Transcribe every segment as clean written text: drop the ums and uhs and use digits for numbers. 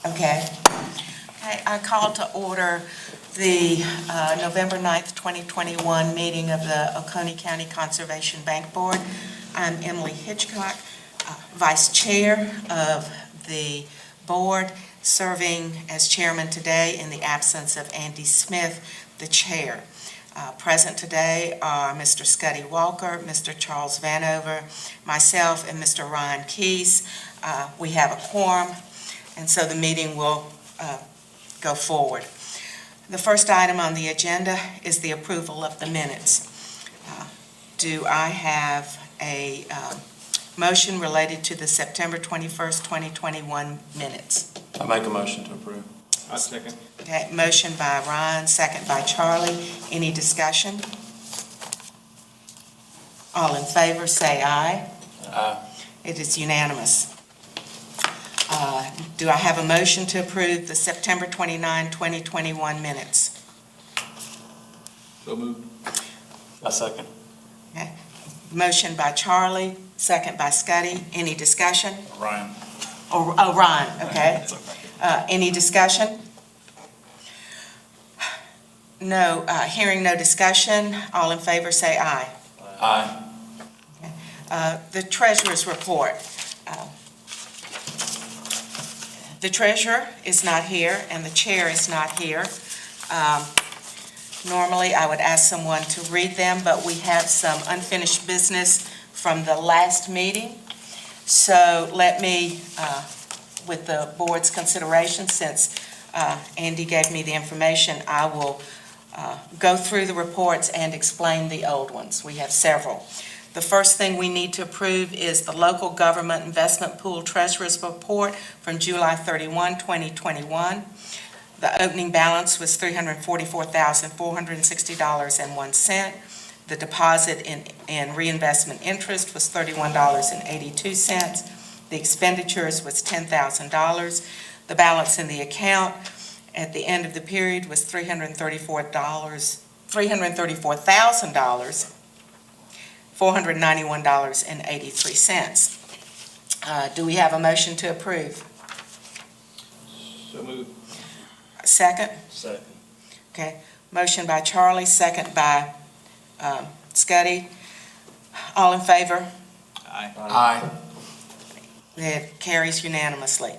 Okay. Okay, I call to order the November 9th, 2021 meeting of the Oconee County Conservation Bank Board. I'm Emily Hitchcock, Vice Chair of the board, serving as chairman today in the absence of Andy Smith, the chair. Present today are Mr. Scuddy Walker, Mr. Charles Vanover, myself, and Mr. Ryan Keys. We have a quorum, and so the meeting will go forward. The first item on the agenda is the approval of the minutes. Do I have a motion related to the September 21st, 2021 minutes? I make a motion to approve. I second. Okay, motion by Ryan, second by Charlie. Any discussion? All in favor, say aye. Aye. It is unanimous. Do I have a motion to approve the September 29, 2021 minutes? So moved. I second. Okay. Motion by Charlie, second by Scuddy. Any discussion? Ryan. Oh, Ryan, okay. That's okay. Any discussion? No, hearing no discussion, all in favor say aye. Aye. The treasurer's report. The treasurer is not here and the chair is not here. Normally, I would ask someone to read them, but we have some unfinished business from the last meeting. So let me, with the board's consideration, since Andy gave me the information, I will go through the reports and explain the old ones. We have several. The first thing we need to approve is the local government investment pool treasurer's report from July 31, 2021. The opening balance was $344,460.01. The deposit in reinvestment interest was $31.82. The expenditures was $10,000. The balance in the account at the end of the period was $334,491.83. Do we have a motion to approve? So moved. Second? Second. Okay. Motion by Charlie, second by Scuddy. All in favor? Aye. Aye. It carries unanimously.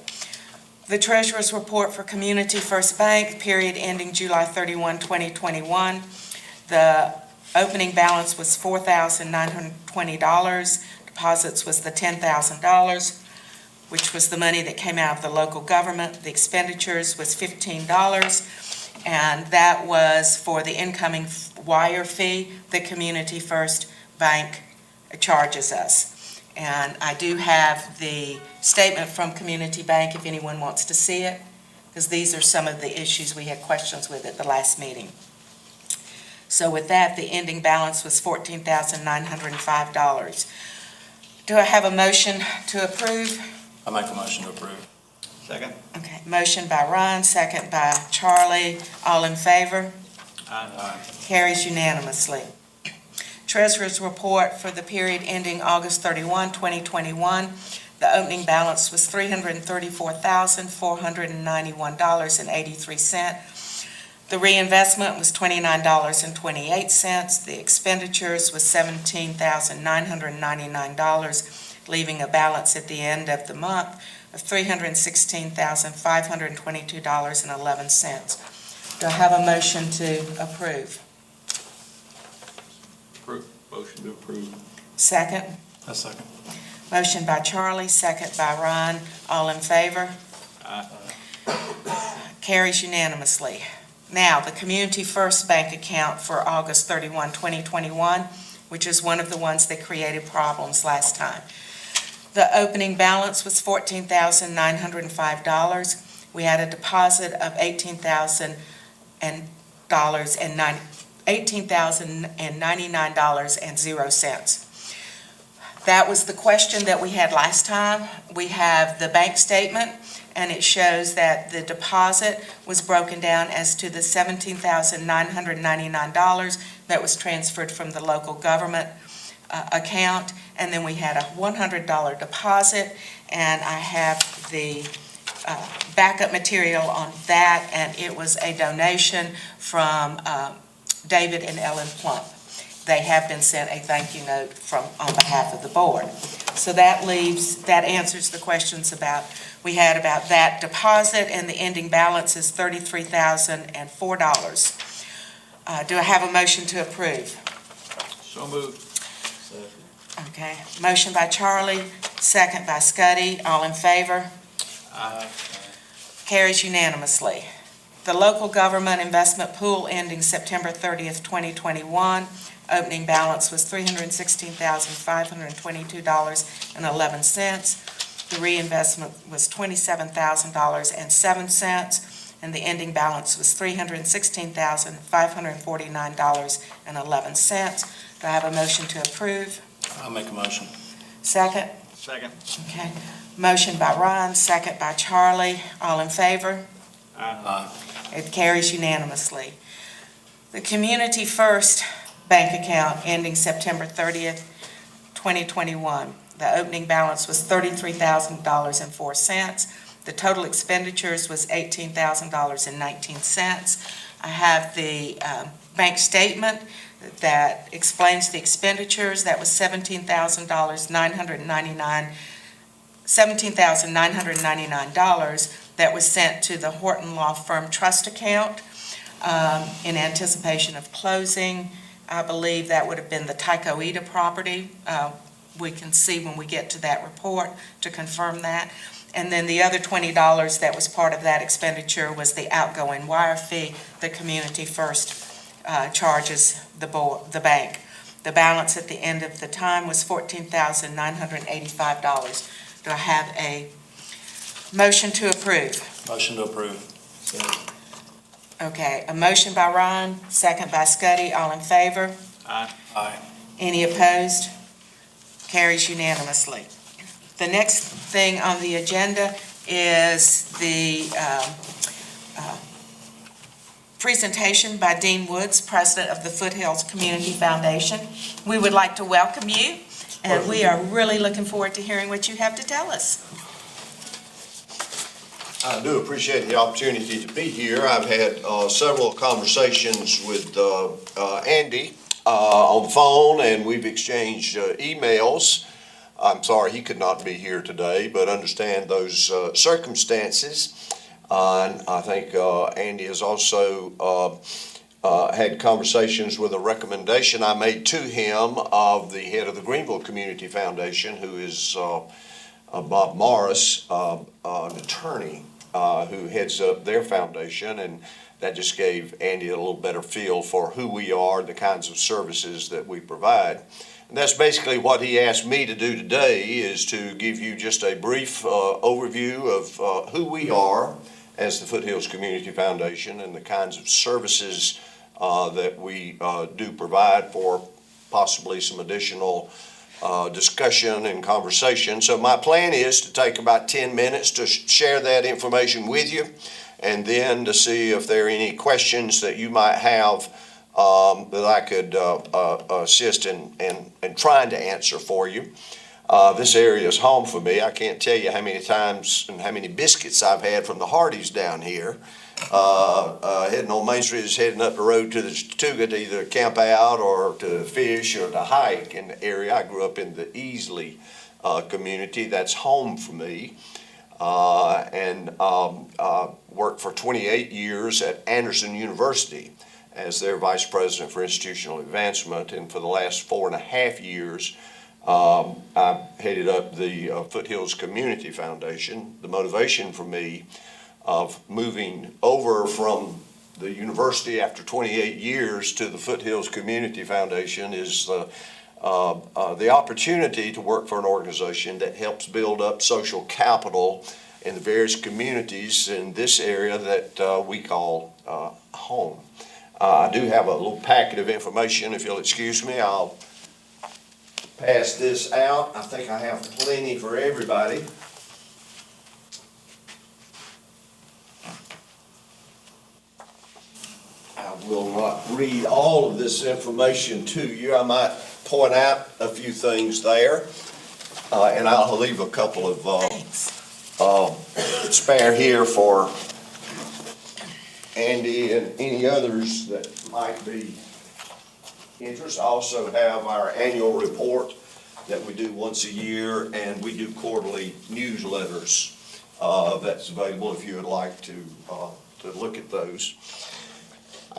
The treasurer's report for Community First Bank, period ending July 31, 2021. The opening balance was $4,920. Deposits was the $10,000, which was the money that came out of the local government. The expenditures was $15, and that was for the incoming wire fee that Community First Bank charges us. And I do have the statement from Community Bank if anyone wants to see it, because these are some of the issues we had questions with at the last meeting. So with that, the ending balance was $14,905. Do I have a motion to approve? I make a motion to approve. Second. Okay, motion by Ryan, second by Charlie. All in favor? Aye. Carries unanimously. Treasurer's report for the period ending August 31, 2021. The opening balance was $334,491.83. The reinvestment was $29.28. The expenditures was $17,999, leaving a balance at the end of the month of $316,522.11. Do I have a motion to approve? Motion to approve. Second? I second. Motion by Charlie, second by Ryan. All in favor? Aye. Carries unanimously. Now, the Community First Bank account for August 31, 2021, which is one of the ones that created problems last time. The opening balance was $14,905. We had a deposit of $18,099.00. That was the question that we had last time. We have the bank statement, and it shows that the deposit was broken down as to the $17,999 that was transferred from the local government account, and then we had a $100 deposit, and I have the backup material on that, and it was a donation from David and Ellen Plump. They have been sent a thank you note on behalf of the board. So that answers the questions we had about that deposit, and the ending balance is $33,004. Do I have a motion to approve? So moved. Okay, motion by Charlie, second by Scuddy, all in favor? Aye. Carries unanimously. The local government investment pool ending September 30th, 2021, opening balance was $316,522.11. The reinvestment was $27,000.07, and the ending balance was $316,549.11. Do I have a motion to approve? I'll make a motion. Second? Second. Okay. Motion by Ron, second by Charlie. All in favor? Aye. It carries unanimously. The Community First Bank account ending September 30th, 2021. The opening balance was $33,000.04. The total expenditures was $18,000.19. I have the bank statement that explains the expenditures. That was $17,999 that was sent to the Horton Law Firm Trust account in anticipation of closing. I believe that would have been the Tyco Ida property. We can see when we get to that report to confirm that. And then the other $20 that was part of that expenditure was the outgoing wire fee the Community First charges the bank. The balance at the end of the time was $14,985. Do I have a motion to approve? Motion to approve. Okay, a motion by Ron, second by Scuddy, all in favor? Aye. Aye. Any opposed? Carries unanimously. The next thing on the agenda is the presentation by Dean Woods, President of the Foothills Community Foundation. We would like to welcome you, and we are really looking forward to hearing what you have to tell us. I do appreciate the opportunity to be here. I've had several conversations with Andy on the phone, and we've exchanged emails. I'm sorry he could not be here today, but understand those circumstances. And I think Andy has also had conversations with a recommendation I made to him of the head of the Greenville Community Foundation, who is Bob Morris, an attorney who heads up their foundation, and that just gave Andy a little better feel for who we are, the kinds of services that we provide. And that's basically what he asked me to do today, is to give you just a brief overview of who we are as the Foothills Community Foundation and the kinds of services that we do provide, for possibly some additional discussion and conversation. So my plan is to take about 10 minutes to share that information with you, and then to see if there are any questions that you might have that I could assist in trying to answer for you. This area is home for me. I can't tell you how many times and how many biscuits I've had from the Hardys down here. Heading on Main Street is heading up the road to the Chattooga to either camp out or to fish or to hike in the area. I grew up in the Easley community. That's home for me. And worked for 28 years at Anderson University as their Vice President for Institutional Advancement. And for the last 4.5 years, I headed up the Foothills Community Foundation. The motivation for me of moving over from the university after 28 years to the Foothills Community Foundation is the opportunity to work for an organization that helps build up social capital in the various communities in this area that we call home. I do have a little packet of information. If you'll excuse me, I'll pass this out. I think I have plenty for everybody. I will not read all of this information to you. I might point out a few things there, and I'll leave a couple of Thanks. spare here for Andy and any others that might be interested. I also have our annual report that we do once a year, and we do quarterly newsletters that's available if you would like to look at those.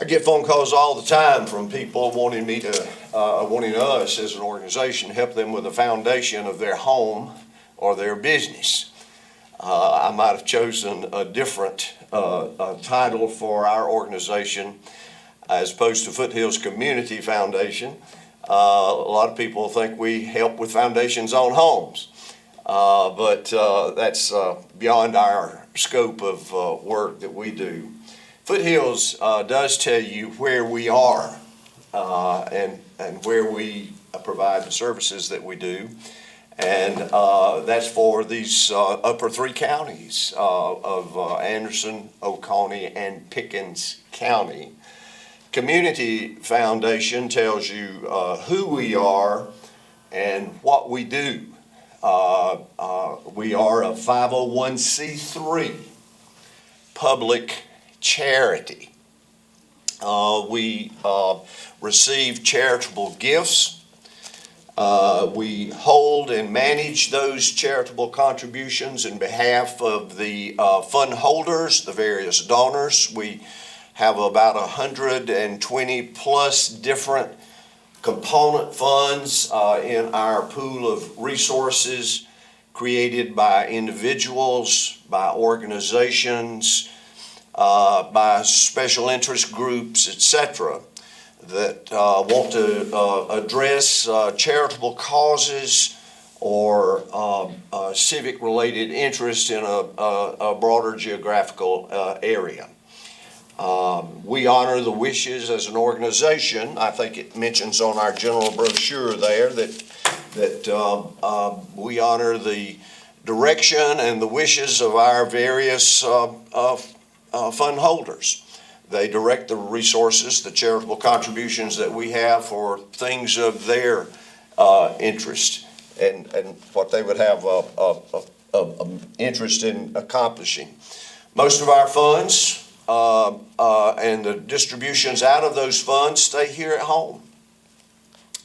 I get phone calls all the time from people wanting us as an organization to help them with the foundation of their home or their business. I might have chosen a different title for our organization as opposed to Foothills Community Foundation. A lot of people think we help with foundations on homes, but that's beyond our scope of work that we do. Foothills does tell you where we are and where we provide the services that we do. And that's for these upper three counties of Anderson, Oconee, and Pickens County. Community Foundation tells you who we are and what we do. We are a 501c3 public charity. We receive charitable gifts. We hold and manage those charitable contributions in behalf of the fund holders, the various donors. We have about 120 plus different component funds in our pool of resources created by individuals, by organizations, by special interest groups, etc., that want to address charitable causes or civic-related interest in a broader geographical area. We honor the wishes as an organization. I think it mentions on our general brochure there that we honor the direction and the wishes of our various fund holders. They direct the resources, the charitable contributions that we have for things of their interest and what they would have interest in accomplishing. Most of our funds and the distributions out of those funds stay here at home.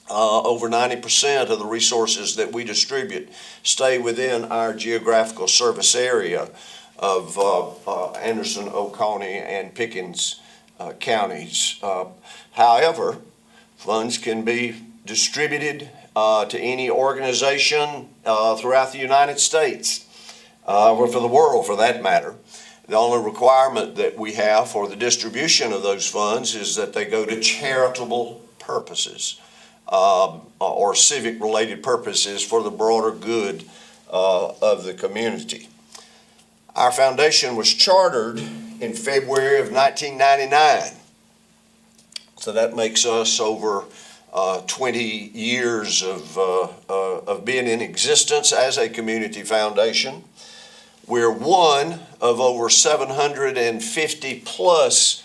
Over 90% of the resources that we distribute stay within our geographical service area of Anderson, Oconee, and Pickens counties. However, funds can be distributed to any organization throughout the United States, or for the world for that matter. The only requirement that we have for the distribution of those funds is that they go to charitable purposes or civic-related purposes for the broader good of the community. Our foundation was chartered in February of 1999. So that makes us over 20 years of being in existence as a community foundation. We're one of over 750 plus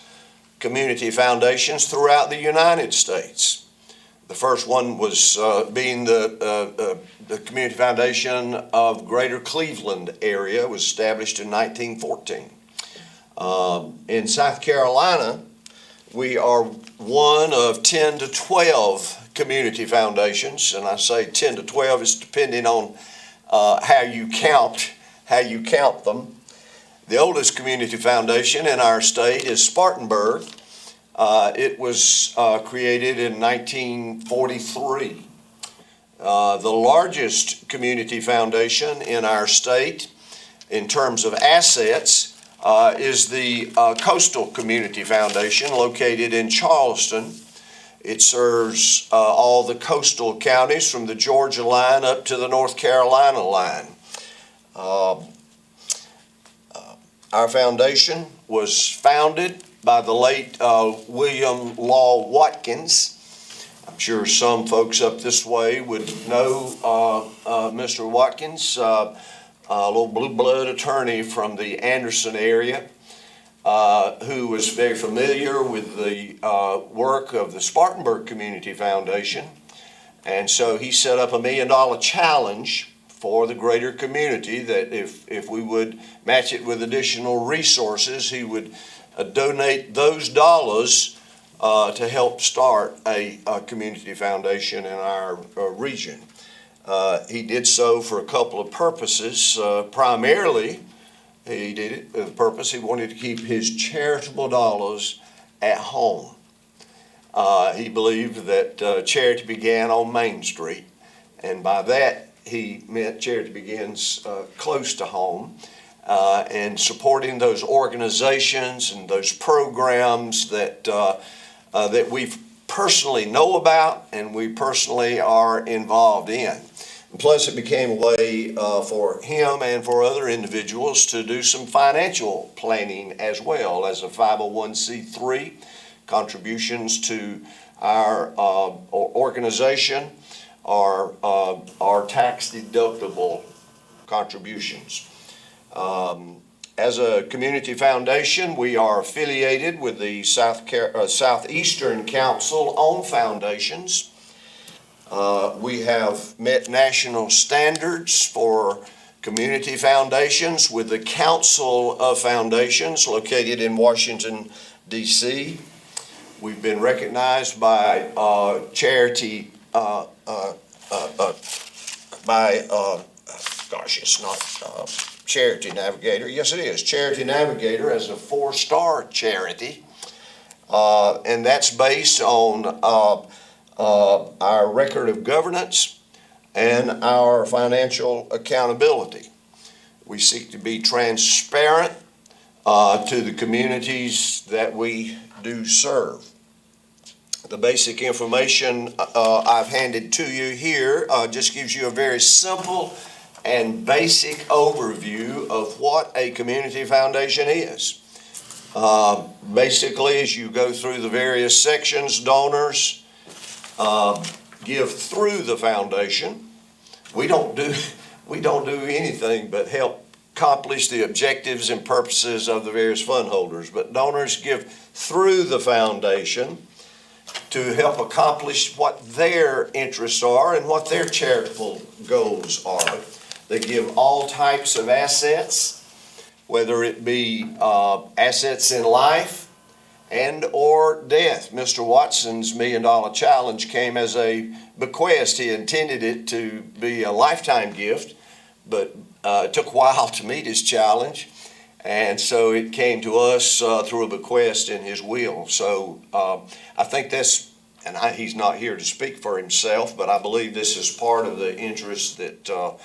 community foundations throughout the United States. The first one was being the Community Foundation of Greater Cleveland area. It was established in 1914. In South Carolina, we are one of 10 to 12 community foundations, and I say 10 to 12 is depending on how you count them. The oldest community foundation in our state is Spartanburg. It was created in 1943. The largest community foundation in our state in terms of assets is the Coastal Community Foundation located in Charleston. It serves all the coastal counties from the Georgia line up to the North Carolina line. Our foundation was founded by the late William Law Watkins. I'm sure some folks up this way would know Mr. Watkins, a little blue blood attorney from the Anderson area who was very familiar with the work of the Spartanburg Community Foundation. And so he set up $1 million challenge for the greater community, that if we would match it with additional resources, he would donate those dollars to help start a community foundation in our region. He did so for a couple of purposes. Primarily, he did it with the purpose he wanted to keep his charitable dollars at home. He believed that charity began on Main Street, and by that he meant charity begins close to home, and supporting those organizations and those programs that we personally know about and we personally are involved in. And plus, it became a way for him and for other individuals to do some financial planning as well. As a 501c3, contributions to our organization are tax deductible contributions. As a community foundation, we are affiliated with the Southeastern Council on Foundations. We have met national standards for community foundations with the Council of Foundations located in Washington, D.C. We've been recognized by Charity, it's not Charity Navigator. Yes, it is. Charity Navigator as a 4-star charity. And that's based on our record of governance and our financial accountability. We seek to be transparent to the communities that we do serve. The basic information I've handed to you here just gives you a very simple and basic overview of what a community foundation is. Basically, as you go through the various sections, donors give through the foundation. We don't do anything but help accomplish the objectives and purposes of the various fund holders. But donors give through the foundation to help accomplish what their interests are and what their charitable goals are. They give all types of assets, whether it be assets in life and or death. Mr. Watson's $1 Million Challenge came as a bequest. He intended it to be a lifetime gift, but it took a while to meet his challenge. And so it came to us through a bequest in his will. So I think that's, and he's not here to speak for himself, but I believe this is part of the interest that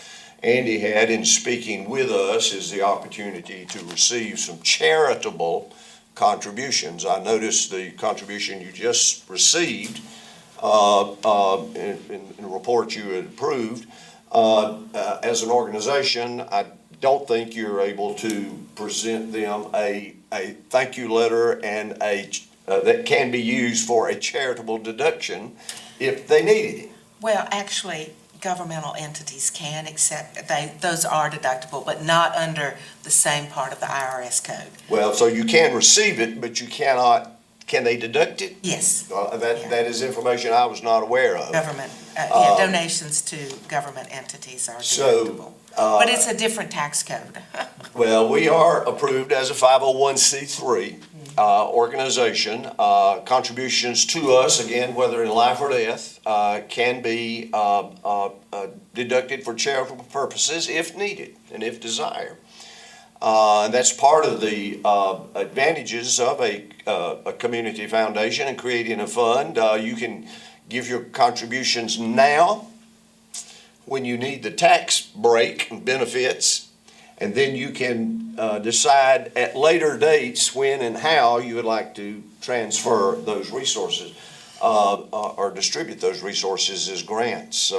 Andy had in speaking with us, is the opportunity to receive some charitable contributions. I noticed the contribution you just received in the report you had approved. As an organization, I don't think you're able to present them a thank you letter and that can be used for a charitable deduction if they needed it. Well, actually, governmental entities can accept, those are deductible, but not under the same part of the IRS code. Well, so you can receive it, but you cannot, can they deduct it? Yes, That is information I was not aware of. government, donations to government entities are So, deductible. But it's a different tax code. Well, we are approved as a 501c3 organization. Contributions to us, again, whether in life or death, can be deducted for charitable purposes if needed and if desired. And that's part of the advantages of a community foundation and creating a fund. You can give your contributions now when you need the tax break and benefits, and then you can decide at later dates when and how you would like to transfer those resources or distribute those resources as grants.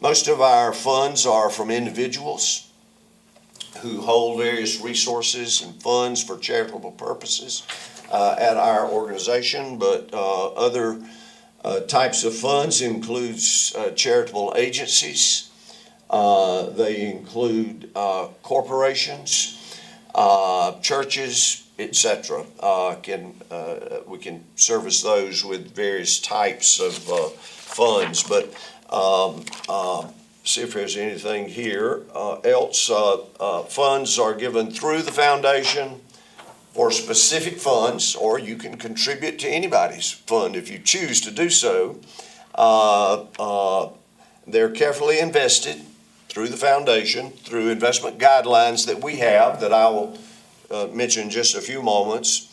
Most of our funds are from individuals who hold various resources and funds for charitable purposes at our organization, but other types of funds includes charitable agencies. They include corporations, churches, etc. We can service those with various types of funds, but see if there's anything here else. Funds are given through the foundation for specific funds, or you can contribute to anybody's fund if you choose to do so. They're carefully invested through the foundation, through investment guidelines that we have that I will mention in just a few moments,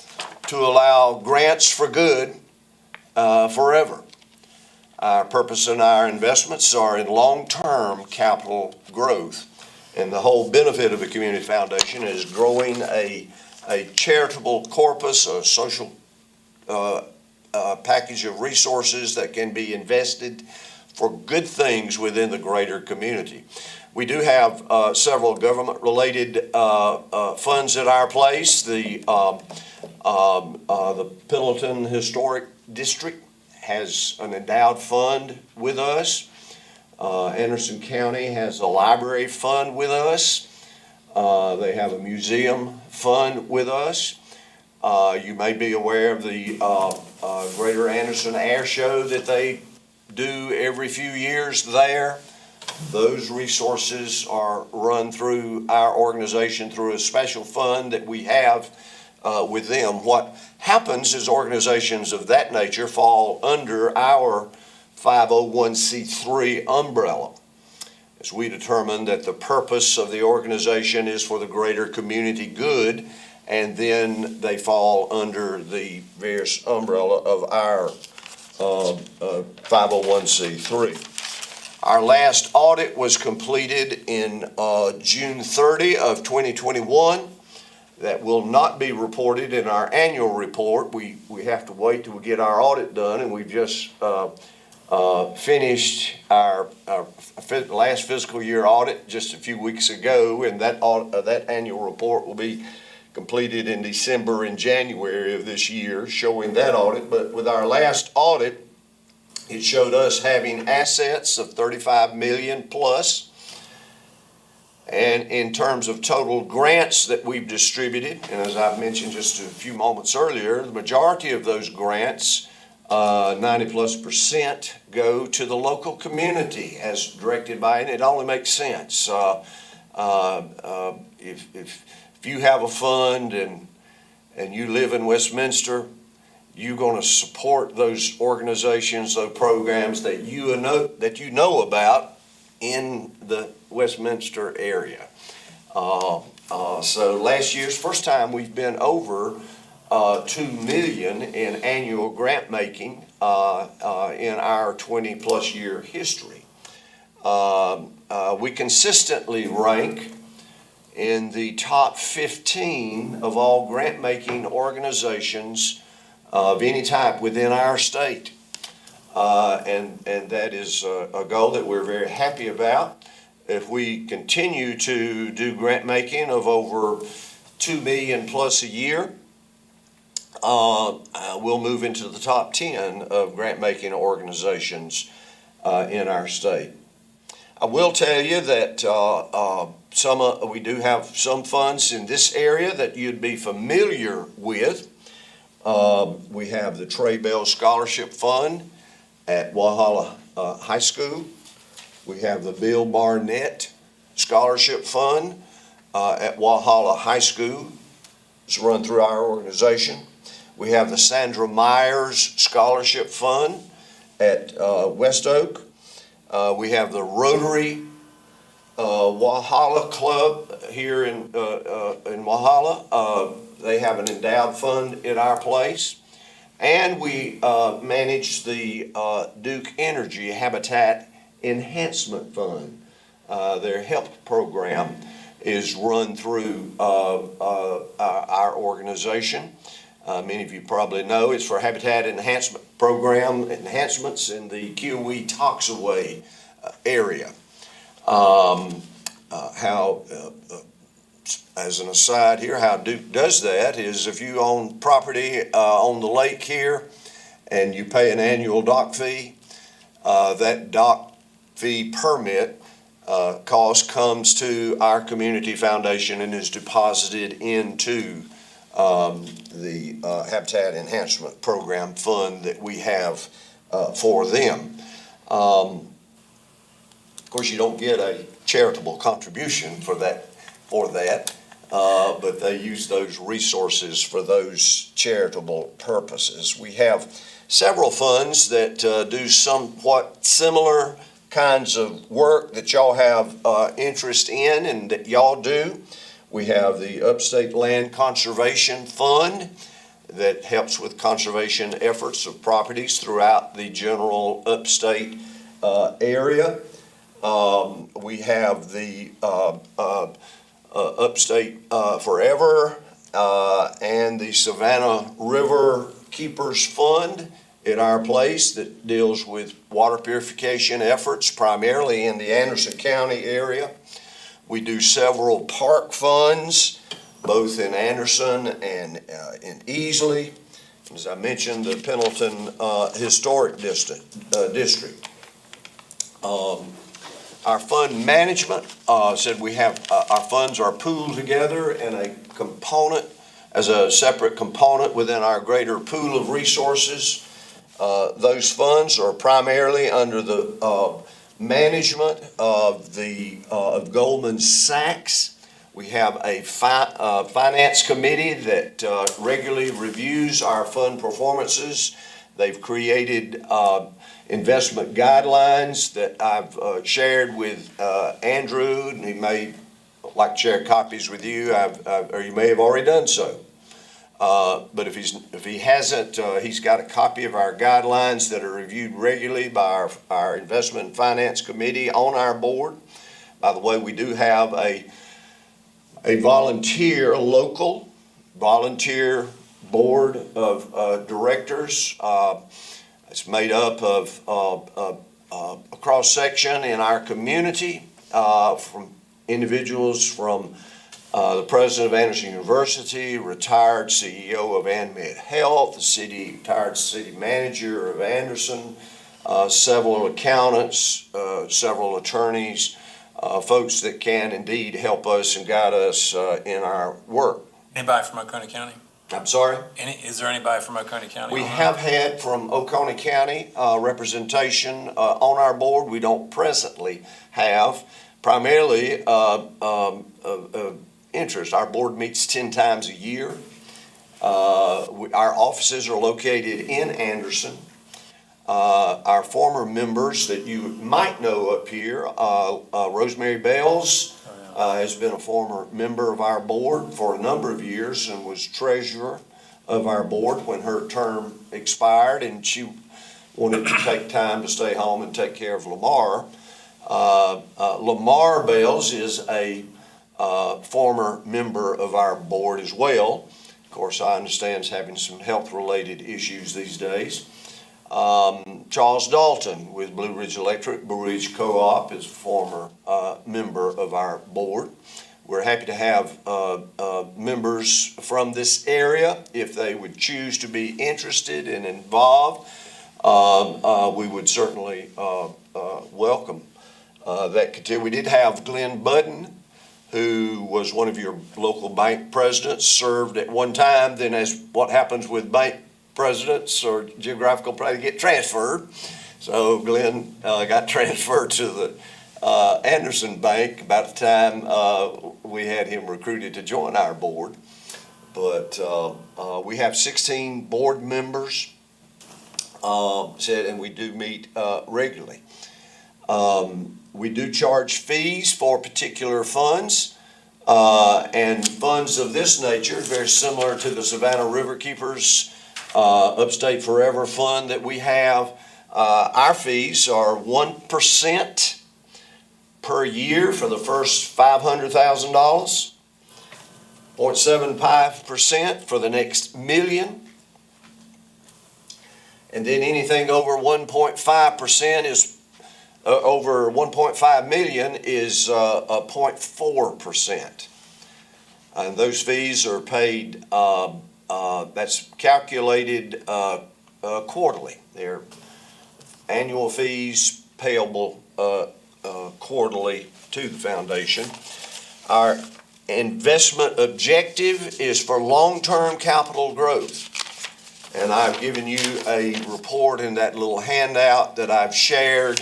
to allow grants for good forever. Our purpose in our investments are in long-term capital growth, and the whole benefit of a community foundation is growing a charitable corpus, a social package of resources that can be invested for good things within the greater community. We do have several government-related funds at our place. The Pendleton Historic District has an endowed fund with us. Anderson County has a library fund with us. They have a museum fund with us. You may be aware of the Greater Anderson Air Show that they do every few years there. Those resources are run through our organization through a special fund that we have with them. What happens is organizations of that nature fall under our 501c3 umbrella, as we determine that the purpose of the organization is for the greater community good, and then they fall under the various umbrella of our 501c3. Our last audit was completed in June 30 of 2021. That will not be reported in our annual report. We have to wait till we get our audit done, and we've just finished our last fiscal year audit just a few weeks ago, and that annual report will be completed in December and January of this year, showing that audit. But with our last audit, it showed us having assets of $35 million plus. And in terms of total grants that we've distributed, and as I've mentioned just a few moments earlier, the majority of those grants, 90+%, go to the local community as directed by, and it only makes sense. If you have a fund and you live in Westminster, you're going to support those organizations, those programs that you know about in the Westminster area. So last year's first time we've been over $2 million in annual grant making in our 20+ year history. We consistently rank in the top 15 of all grant making organizations of any type within our state. And that is a goal that we're very happy about. If we continue to do grant making of over $2 million plus a year, we'll move into the top 10 of grant making organizations in our state. I will tell you that we do have some funds in this area that you'd be familiar with. We have the Trey Bell Scholarship Fund at Walhalla High School. We have the Bill Barnett Scholarship Fund at Walhalla High School. It's run through our organization. We have the Sandra Myers Scholarship Fund at West Oak. We have the Rotary Walhalla Club here in Walhalla. They have an endowed fund at our place. And we manage the Duke Energy Habitat Enhancement Fund. Their HELP program is run through our organization. Many of you probably know it's for habitat enhancement program enhancements in the Kiowee-Toxaway area. As an aside here, how Duke does that is if you own property on the lake here and you pay an annual dock fee, that dock fee permit cost comes to our community foundation and is deposited into the Habitat Enhancement Program fund that we have for them. Of course, you don't get a charitable contribution for that, but they use those resources for those charitable purposes. We have several funds that do somewhat similar kinds of work that y'all have interest in and that y'all do. We have the Upstate Land Conservation Fund that helps with conservation efforts of properties throughout the general upstate area. We have the Upstate Forever and the Savannah River Keepers Fund at our place that deals with water purification efforts primarily in the Anderson County area. We do several park funds, both in Anderson and in Easley. As I mentioned, the Pendleton Historic District. Our fund management said we have, our funds are pooled together in a component, as a separate component within our greater pool of resources. Those funds are primarily under the management of Goldman Sachs. We have a finance committee that regularly reviews our fund performances. They've created investment guidelines that I've shared with Andrew, and he may like to share copies with you, or you may have already done so. But if he hasn't, he's got a copy of our guidelines that are reviewed regularly by our investment and finance committee on our board. By the way, we do have a local volunteer board of directors. It's made up of a cross-section in our community from individuals from the president of Anderson University, retired CEO of ANMED Health, retired city manager of Anderson, several accountants, several attorneys, folks that can indeed help us and guide us in our work. Anybody from Oconee County? I'm sorry? Is there anybody from Oconee County? We have had from Oconee County representation on our board. We don't presently have, primarily interest. Our board meets 10 times a year. Our offices are located in Anderson. Our former members that you might know up here, Rosemary Bales has been a former member of our board for a number of years and was treasurer of our board when her term expired, and she wanted to take time to stay home and take care of Lamar. Lamar Bales is a former member of our board as well. Of course, I understand is having some health-related issues these days. Charles Dalton with Blue Ridge Electric, Blue Ridge Co-op, is a former member of our board. We're happy to have members from this area. If they would choose to be interested and involved, we would certainly welcome that continue. We did have Glenn Budden, who was one of your local bank presidents, served at one time, then as what happens with bank presidents or geographical probably get transferred. So Glenn got transferred to the Anderson Bank about the time we had him recruited to join our board. But we have 16 board members, and we do meet regularly. We do charge fees for particular funds, and funds of this nature, very similar to the Savannah River Keepers Upstate Forever Fund that we have. Our fees are 1% per year for the first $500,000, 0.75% for the next $1 million, and then anything over 1.5% is over 1.5 million is 0.4%. And those fees are paid, that's calculated quarterly. They're annual fees payable quarterly to the foundation. Our investment objective is for long-term capital growth. And I've given you a report in that little handout that I've shared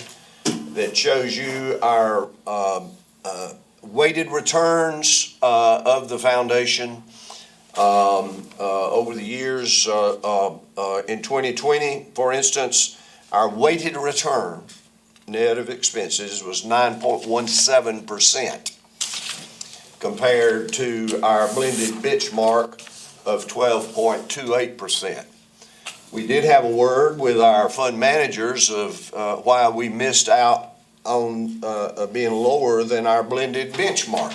that shows you our weighted returns of the foundation over the years. In 2020, for instance, our weighted return net of expenses was 9.17% compared to our blended benchmark of 12.28%. We did have a word with our fund managers of why we missed out on being lower than our blended benchmark.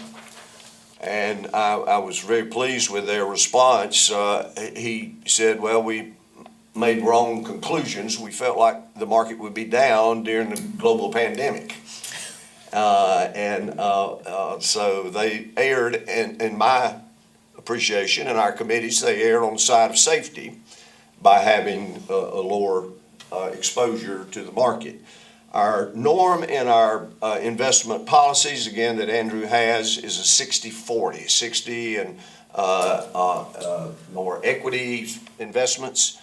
And I was very pleased with their response. He said, well, we made wrong conclusions. We felt like the market would be down during the global pandemic. So they erred, in my appreciation, and our committees, they erred on the side of safety by having a lower exposure to the market. Our norm in our investment policies, again, that Andrew has, is a 60-40. 60 and more equity investments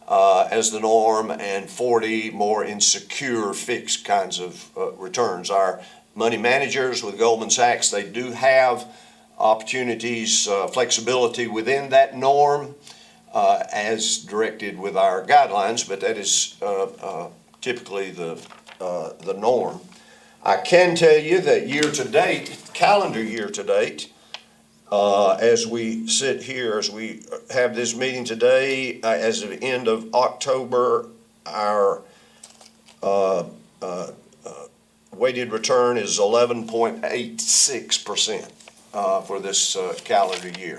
as the norm, and 40 more in secure fixed kinds of returns. Our money managers with Goldman Sachs, they do have opportunities, flexibility within that norm as directed with our guidelines, but that is typically the norm. I can tell you that year-to-date, calendar year-to-date, as we sit here, as we have this meeting today, as of the end of October, our weighted return is 11.86% for this calendar year.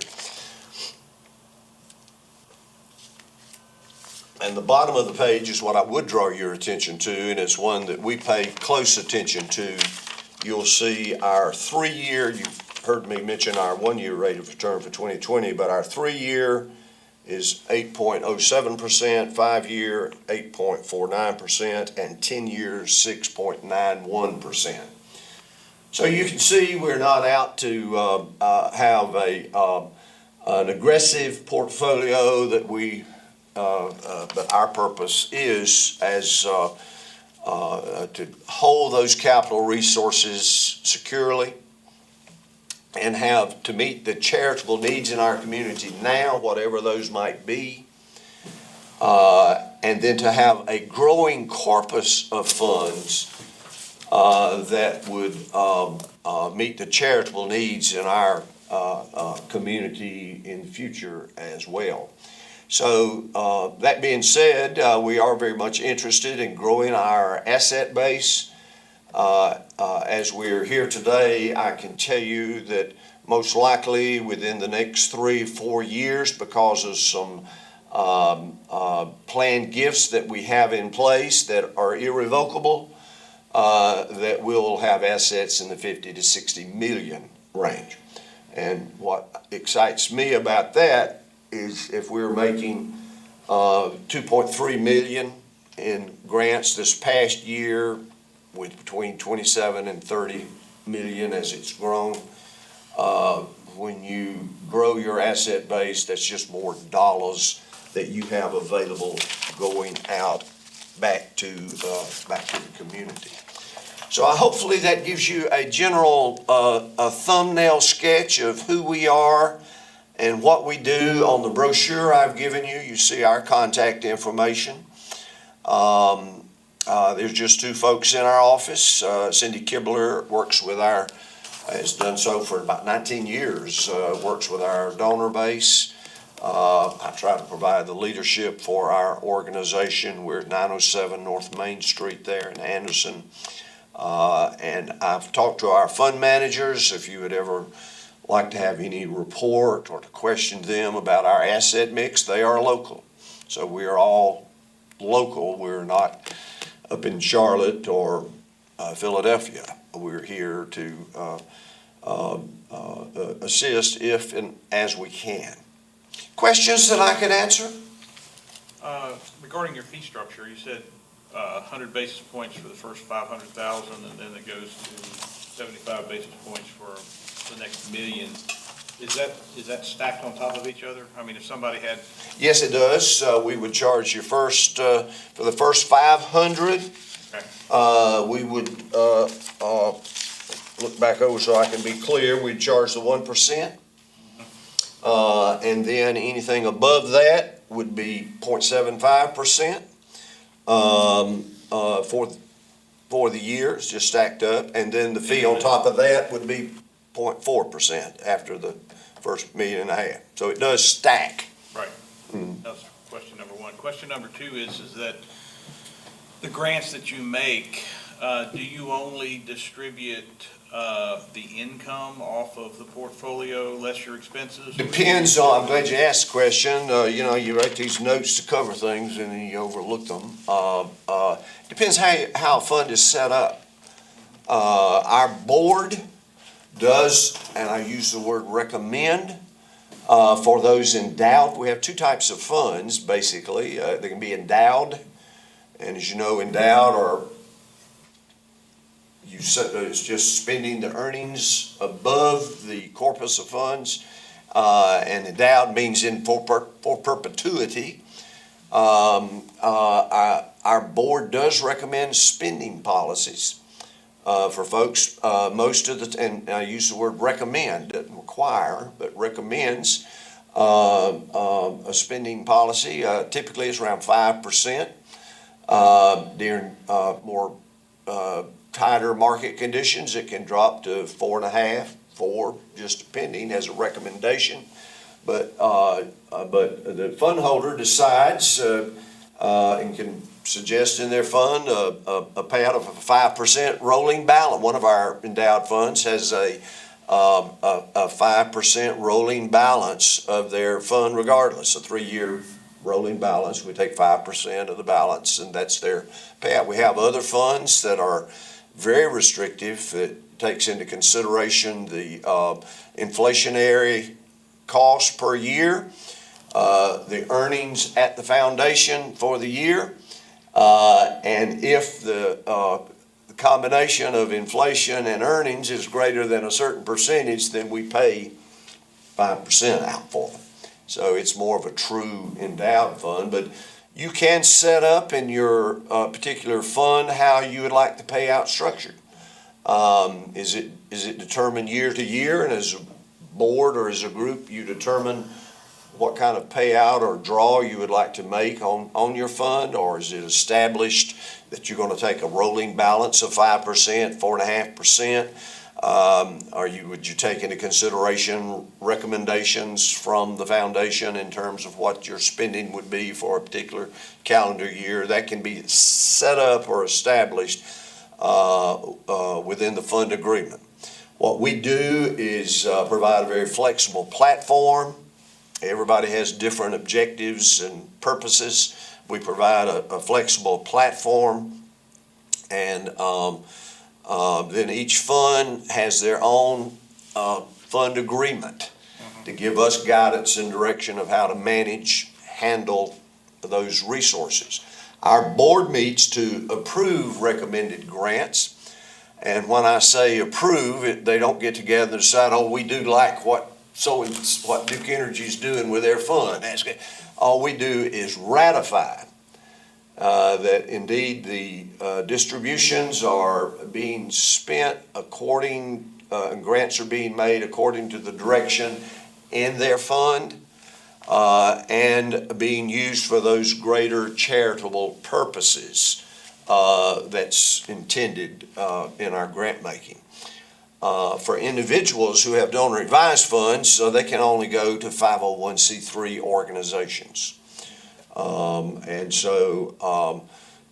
And the bottom of the page is what I would draw your attention to, and it's one that we pay close attention to. You'll see our 3-year, you've heard me mention our 1-year rate of return for 2020, but our 3-year is 8.07%, 5-year 8.49%, and 10 years 6.91%. So you can see we're not out to have an aggressive portfolio that we but our purpose is to hold those capital resources securely and have to meet the charitable needs in our community now, whatever those might be, and then to have a growing corpus of funds that would meet the charitable needs in our community in the future as well. So that being said, we are very much interested in growing our asset base. As we're here today, I can tell you that most likely within the next 3-4 years, because of some planned gifts that we have in place that are irrevocable, that we'll have assets in the 50 to 60 million range. And what excites me about that is if we're making 2.3 million in grants this past year, with between 27 and 30 million as it's grown. When you grow your asset base, that's just more dollars that you have available going out back to the community. So hopefully that gives you a general a thumbnail sketch of who we are and what we do. On the brochure I've given you, you see our contact information. There's just 2 folks in our office. Cindy Kibler works with has done so for about 19 years, works with our donor base. I try to provide the leadership for our organization. We're at 907 North Main Street there in Anderson. And I've talked to our fund managers. If you would ever like to have any report or to question them about our asset mix, they are local. So we are all local. We're not up in Charlotte or Philadelphia. We're here to assist if and as we can. Questions that I could answer? Regarding your fee structure, you said 100 basis points for the first 500,000, and then it goes to 75 basis points for the next million. Is that stacked on top of each other? I mean, if somebody had... Yes, it does. We would charge you first, for the first 500, We would, look back over so I can be clear, we'd charge the 1%. And then anything above that would be 0.75%, for the year, it's just stacked up. And then the fee on top of that would be 0.4% after the first $1.5 million. So it does stack. Right. That's question number one. Question number two is that the grants that you make, do you only distribute the income off of the portfolio less your expenses? Depends on, I'm glad you asked the question. You write these notes to cover things and then you overlook them. Depends how a fund is set up. Our board does, and I use the word recommend, for those endowed. We have two types of funds, basically. They can be endowed, and as you know, endowed are it's just spending the earnings above the corpus of funds, and endowed means for perpetuity. Our board does recommend spending policies for folks. Most of the, and I use the word recommend, doesn't require, but recommends a spending policy. Typically, it's around 5%. During more tighter market conditions, it can drop to 4.5%, 4%, just depending as a recommendation. But the fund holder decides and can suggest in their fund a payout of a 5% rolling balance. One of our endowed funds has a 5% rolling balance of their fund regardless, a 3-year rolling balance. We take 5% of the balance, and that's their payout. We have other funds that are very restrictive, that takes into consideration the inflationary cost per year, the earnings at the foundation for the year, and if the combination of inflation and earnings is greater than a certain percentage, then we pay 5% out for them. So it's more of a true endowed fund, but you can set up in your particular fund how you would like the payout structured. Is it determined year to year, and as a board or as a group you determine what kind of payout or draw you would like to make on your fund, or is it established that you're going to take a rolling balance of 5%, 4.5%? Would you take into consideration recommendations from the foundation in terms of what your spending would be for a particular calendar year? That can be set up or established within the fund agreement. What we do is provide a very flexible platform. Everybody has different objectives and purposes. We provide a flexible platform, and then each fund has their own fund agreement to give us guidance and direction of how to handle those resources. Our board meets to approve recommended grants. And when I say approve, they don't get together and decide, oh, we do like what Duke Energy is doing with their fund. All we do is ratify that indeed the distributions are being spent according, grants are being made according to the direction in their fund, and being used for those greater charitable purposes that's intended in our grant making. For individuals who have donor advised funds, so they can only go to 501c3 organizations. And so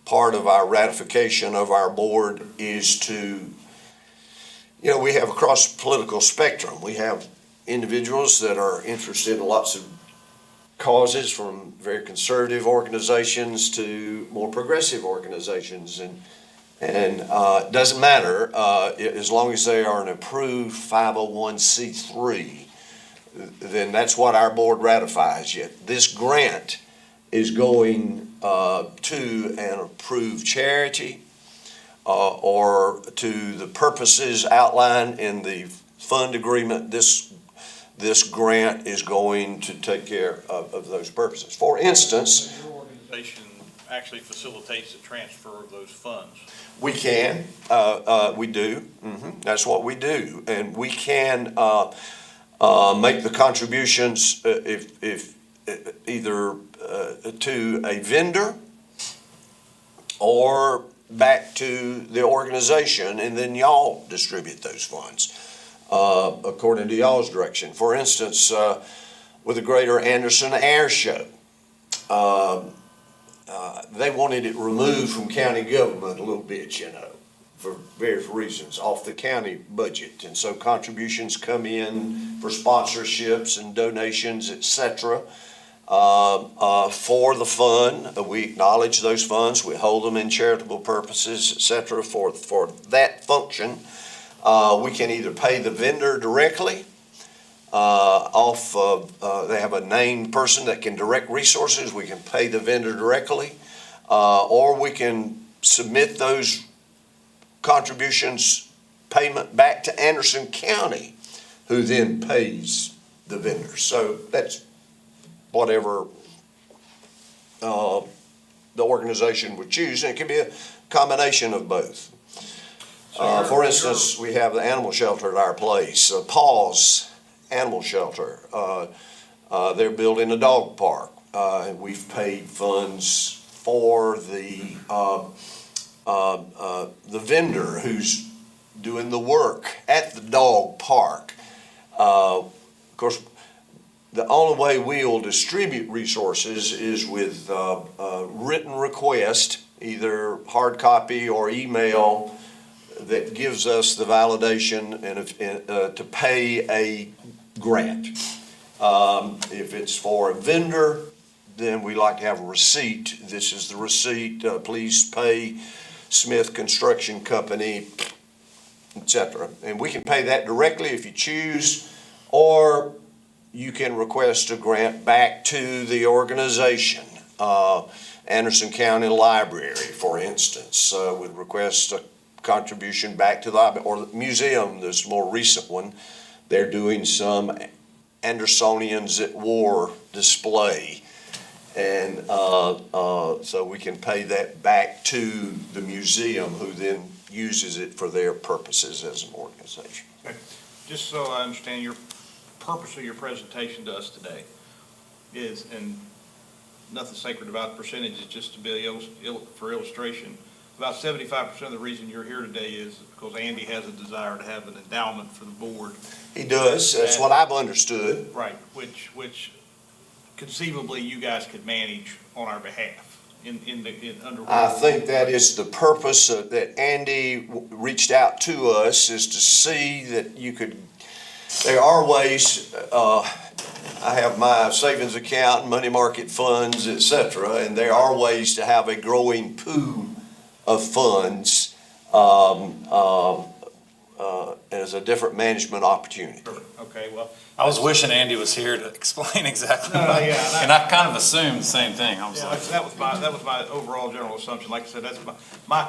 part of our ratification of our board is to, we have across the political spectrum. We have individuals that are interested in lots of causes, from very conservative organizations to more progressive organizations. And it doesn't matter, as long as they are an approved 501c3, then that's what our board ratifies. Yet this grant is going to an approved charity or to the purposes outlined in the fund agreement. This grant is going to take care of those purposes. For instance, Your organization actually facilitates the transfer of those funds. We can, we do, that's what we do. And we can make the contributions if either to a vendor or back to the organization, and then y'all distribute those funds according to y'all's direction. For instance, with the Greater Anderson Air Show, they wanted it removed from county government a little bit, for various reasons, off the county budget. And so contributions come in for sponsorships and donations, et cetera, for the fund. We acknowledge those funds. We hold them in charitable purposes, et cetera, for that function. We can either pay the vendor directly, off of, they have a named person that can direct resources. We can pay the vendor directly, or we can submit those contributions payment back to Anderson County, who then pays the vendor. So that's whatever the organization would choose, and it can be a combination of both. For instance, we have the animal shelter at our place, Paws Animal Shelter. They're building a dog park. And we've paid funds for the vendor who's doing the work at the dog park. Of course, the only way we'll distribute resources is with written request, either hard copy or email, that gives us the validation and to pay a grant. If it's for a vendor, then we like to have a receipt. This is the receipt. Please pay Smith Construction Company, etc. And we can pay that directly if you choose, or you can request a grant back to the organization. Anderson County Library, for instance, would request a contribution back to the library, or the museum, this more recent one. They're doing some Andersonians at War display. And so we can pay that back to the museum, who then uses it for their purposes as an organization. Okay. Just so I understand, your purpose of your presentation to us today is, and nothing sacred about the percentages, just to be for illustration, about 75% of the reason you're here today is because Andy has a desire to have an endowment for the board. He does. That's what I've understood. Right, which conceivably you guys could manage on our behalf under. I think that is the purpose that Andy reached out to us, is to see that you could, there are ways, I have my savings account, money market funds, et cetera, and there are ways to have a growing pool of funds as a different management opportunity. Okay, well. I was wishing Andy was here to explain exactly. Yeah, And I kind of assumed the same thing. I was Yeah, like, that was my overall general assumption. Like I said, that's my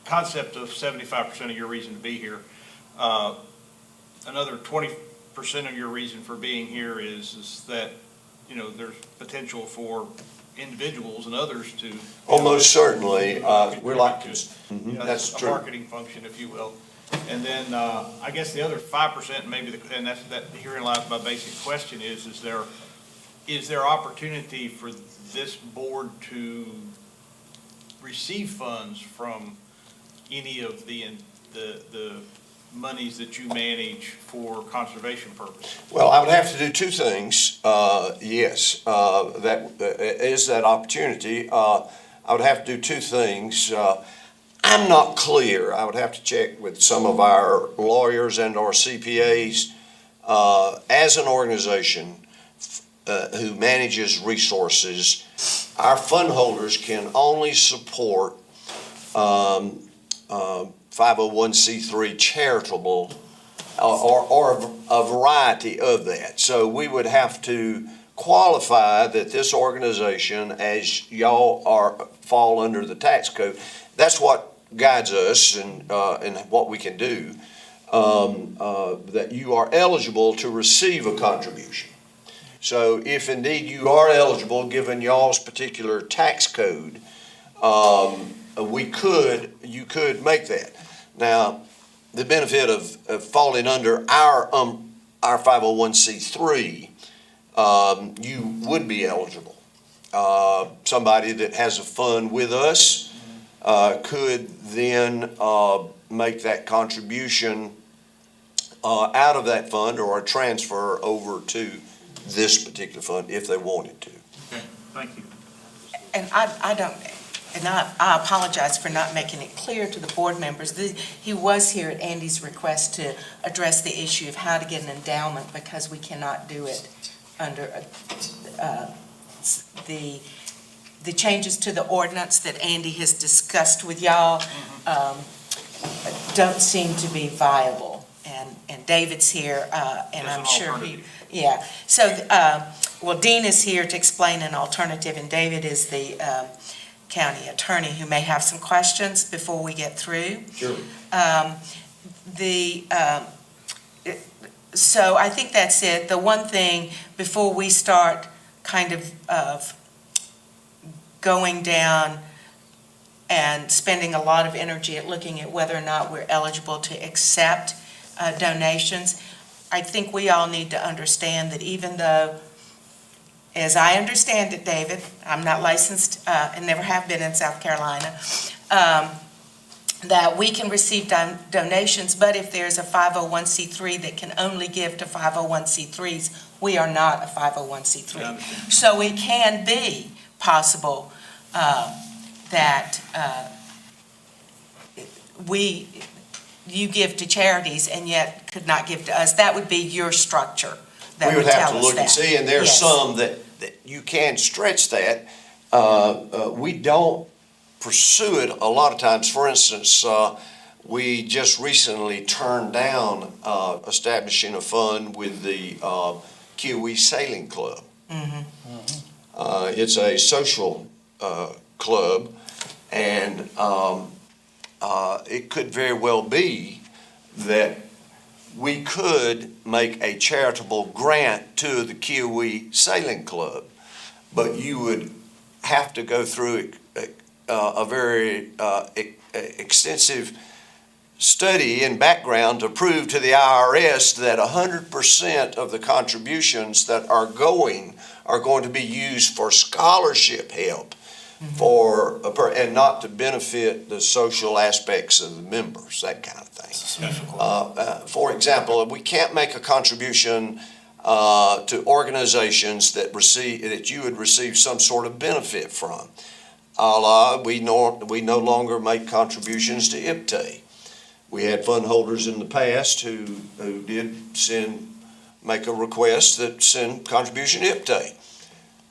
concept of 75% of your reason to be here. Another 20% of your reason for being here is that, there's potential for individuals and others to. Almost certainly, we're like to. That's A true. marketing function, if you will. And then, I guess the other 5%, maybe, and herein lies my basic question is there opportunity for this board to receive funds from any of the monies that you manage for conservation purposes? Well, I would have to do two things. Yes, that is that opportunity. I would have to do two things. I'm not clear. I would have to check with some of our lawyers and our CPAs. As an organization who manages resources, our fund holders can only support 501c3 charitable or a variety of that. So we would have to qualify that this organization, as y'all fall under the tax code, that's what guides us and what we can do, that you are eligible to receive a contribution. So if indeed you are eligible, given y'all's particular tax code, you could make that. Now, the benefit of falling under our 501c3, you would be eligible. Somebody that has a fund with us could then make that contribution out of that fund or a transfer over to this particular fund if they wanted to. Okay, thank you. And I apologize for not making it clear to the board members. He was here at Andy's request to address the issue of how to get an endowment because we cannot do it under the changes to the ordinance that Andy has discussed with y'all don't seem to be viable. And David's here, and As I'm an sure alternative. yeah. So, well, Dean is here to explain an alternative, and David is the county attorney who may have some questions before we get through. Sure. So I think that's it. The one thing, before we start kind of going down and spending a lot of energy at looking at whether or not we're eligible to accept donations, I think we all need to understand that even though, as I understand it, David, I'm not licensed and never have been in South Carolina, that we can receive donations, but if there's a 501c3 that can only give to 501c3s, we are not a 501c3. I understand. So it can be possible that you give to charities and yet could not give to us. That would be your structure that We would would have tell to us look and that. see, and there's Yes. some that you can stretch that. We don't pursue it a lot of times. For instance, we just recently turned down establishing a fund with the Kiowee Sailing Club. It's a social club, and it could very well be that we could make a charitable grant to the Kiowee Sailing Club, but you would have to go through a very extensive study and background to prove to the IRS that 100% of the contributions that are going to be used for scholarship help and not to benefit the social aspects of the members, that kind of thing. For example, we can't make a contribution to organizations that you would receive some sort of benefit from. We no longer make contributions to IPTAY. We had fund holders in the past who did make a request that send contribution to IPTAY.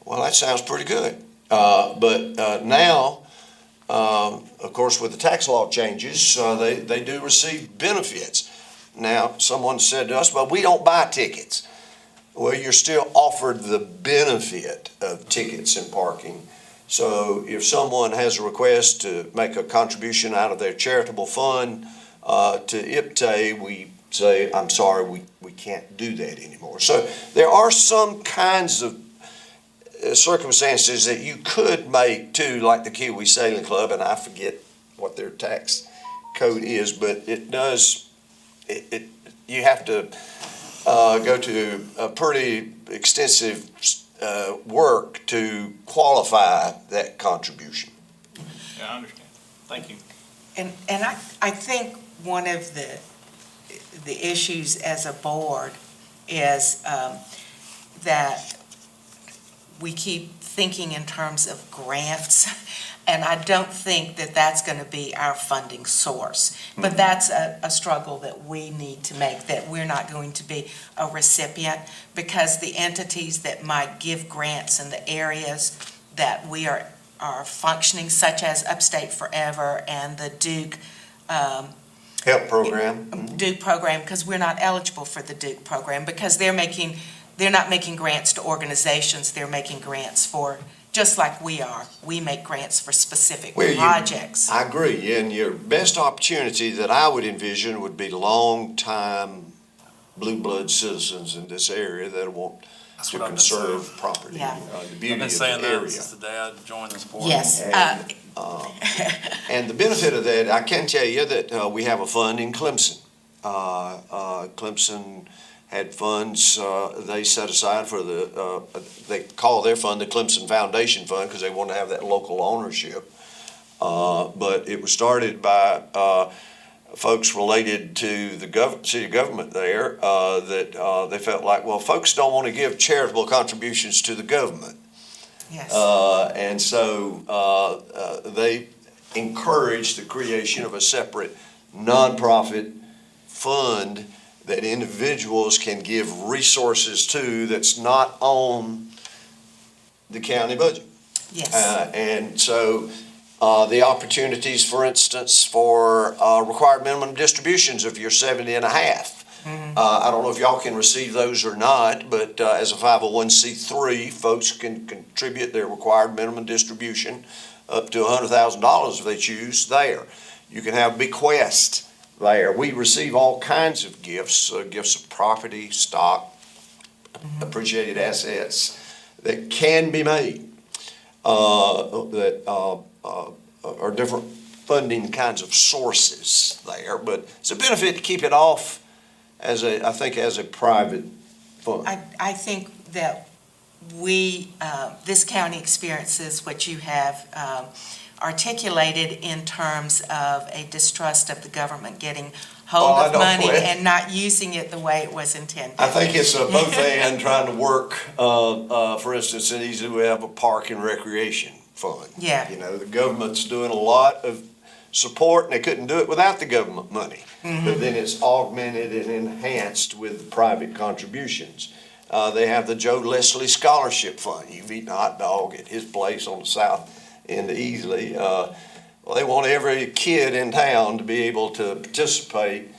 Well, that sounds pretty good. But now, of course, with the tax law changes, they do receive benefits. Now, someone said to us, "But we don't buy tickets." Well, you're still offered the benefit of tickets and parking. So if someone has a request to make a contribution out of their charitable fund to IPTAY, we say, "I'm sorry, we can't do that anymore." So there are some kinds of circumstances that you could make too, like the Kiowee Sailing Club, and I forget what their tax code is, but it does, you have to go to a pretty extensive work to qualify that contribution. Yeah, I understand. Thank you. And I think one of the issues as a board is that we keep thinking in terms of grants, and I don't think that that's going to be our funding source. But that's a struggle that we need to make, that we're not going to be a recipient, because the entities that might give grants in the areas that we are functioning, such as Upstate Forever and the Duke Help program. Duke program, because we're not eligible for the Duke program, because they're not making grants to organizations, they're making grants for, just like we are. We make grants for specific projects. I agree, and your best opportunity that I would envision would be long-time blue blood citizens in this area that want That's to what I've been saying. conserve property, Yeah. the I've beauty been of saying the that area. since the day I joined this board. Yes. And, and the benefit of that, I can tell you that we have a fund in Clemson. Clemson had funds they set aside for they call their fund the Clemson Foundation Fund because they want to have that local ownership. But it was started by folks related to the city government there that they felt like, well, folks don't want to give charitable contributions to the government. Yes. And so they encouraged the creation of a separate nonprofit fund that individuals can give resources to that's not on the county budget. Yes. And so the opportunities, for instance, for required minimum distributions if you're 70 and a half. I don't know if y'all can receive those or not, but as a 501c3, folks can contribute their required minimum distribution up to $100,000 if they choose there. You can have bequest there. We receive all kinds of gifts, gifts of property, stock, appreciated assets that can be made, that are different funding kinds of sources there. But it's a benefit to keep it off as I think as a private fund. I think that this county experiences what you have articulated in terms of a distrust of the government getting hold of money and not using it the way it was intended. I think it's a both and trying to work, for instance, in Easy, we have a park and recreation fund. Yeah. You know, the government's doing a lot of support, and they couldn't do it without the government money. But then it's augmented and enhanced with private contributions. They have the Joe Leslie Scholarship Fund. You've eaten a hot dog at his place on the south end of Easley. Well, they want every kid in town to be able to participate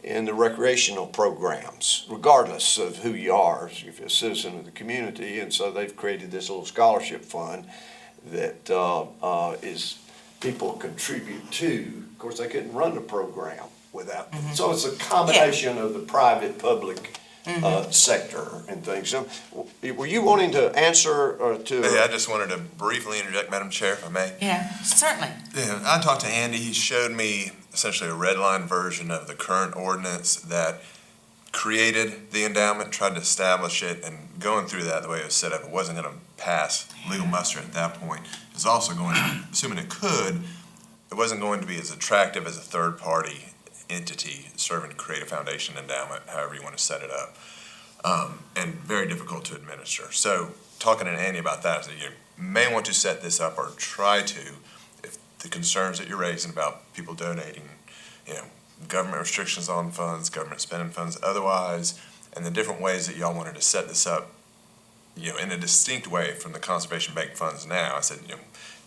in the recreational programs, regardless of who you are, if you're a citizen of the community. And so they've created this little scholarship fund that is people contribute to. Of course, they couldn't run the program without. So it's a combination of the private, public sector and things. So, were you wanting to answer to? Hey, I just wanted to briefly interject, Madam Chair, if I may. Yeah, certainly. Yeah, I talked to Andy. He showed me essentially a red line version of the current ordinance that created the endowment, tried to establish it, and going through that the way it was set up, it wasn't going to pass legal muster at that point. It was also going to, assuming it could, it wasn't going to be as attractive as a third-party entity serving to create a foundation endowment, however you want to set it up, and very difficult to administer. So talking to Andy about that, is that you may want to set this up or try to, if the concerns that you're raising about people donating, government restrictions on funds, government spending funds otherwise, and the different ways that y'all wanted to set this up, in a distinct way from the conservation bank funds now. I said,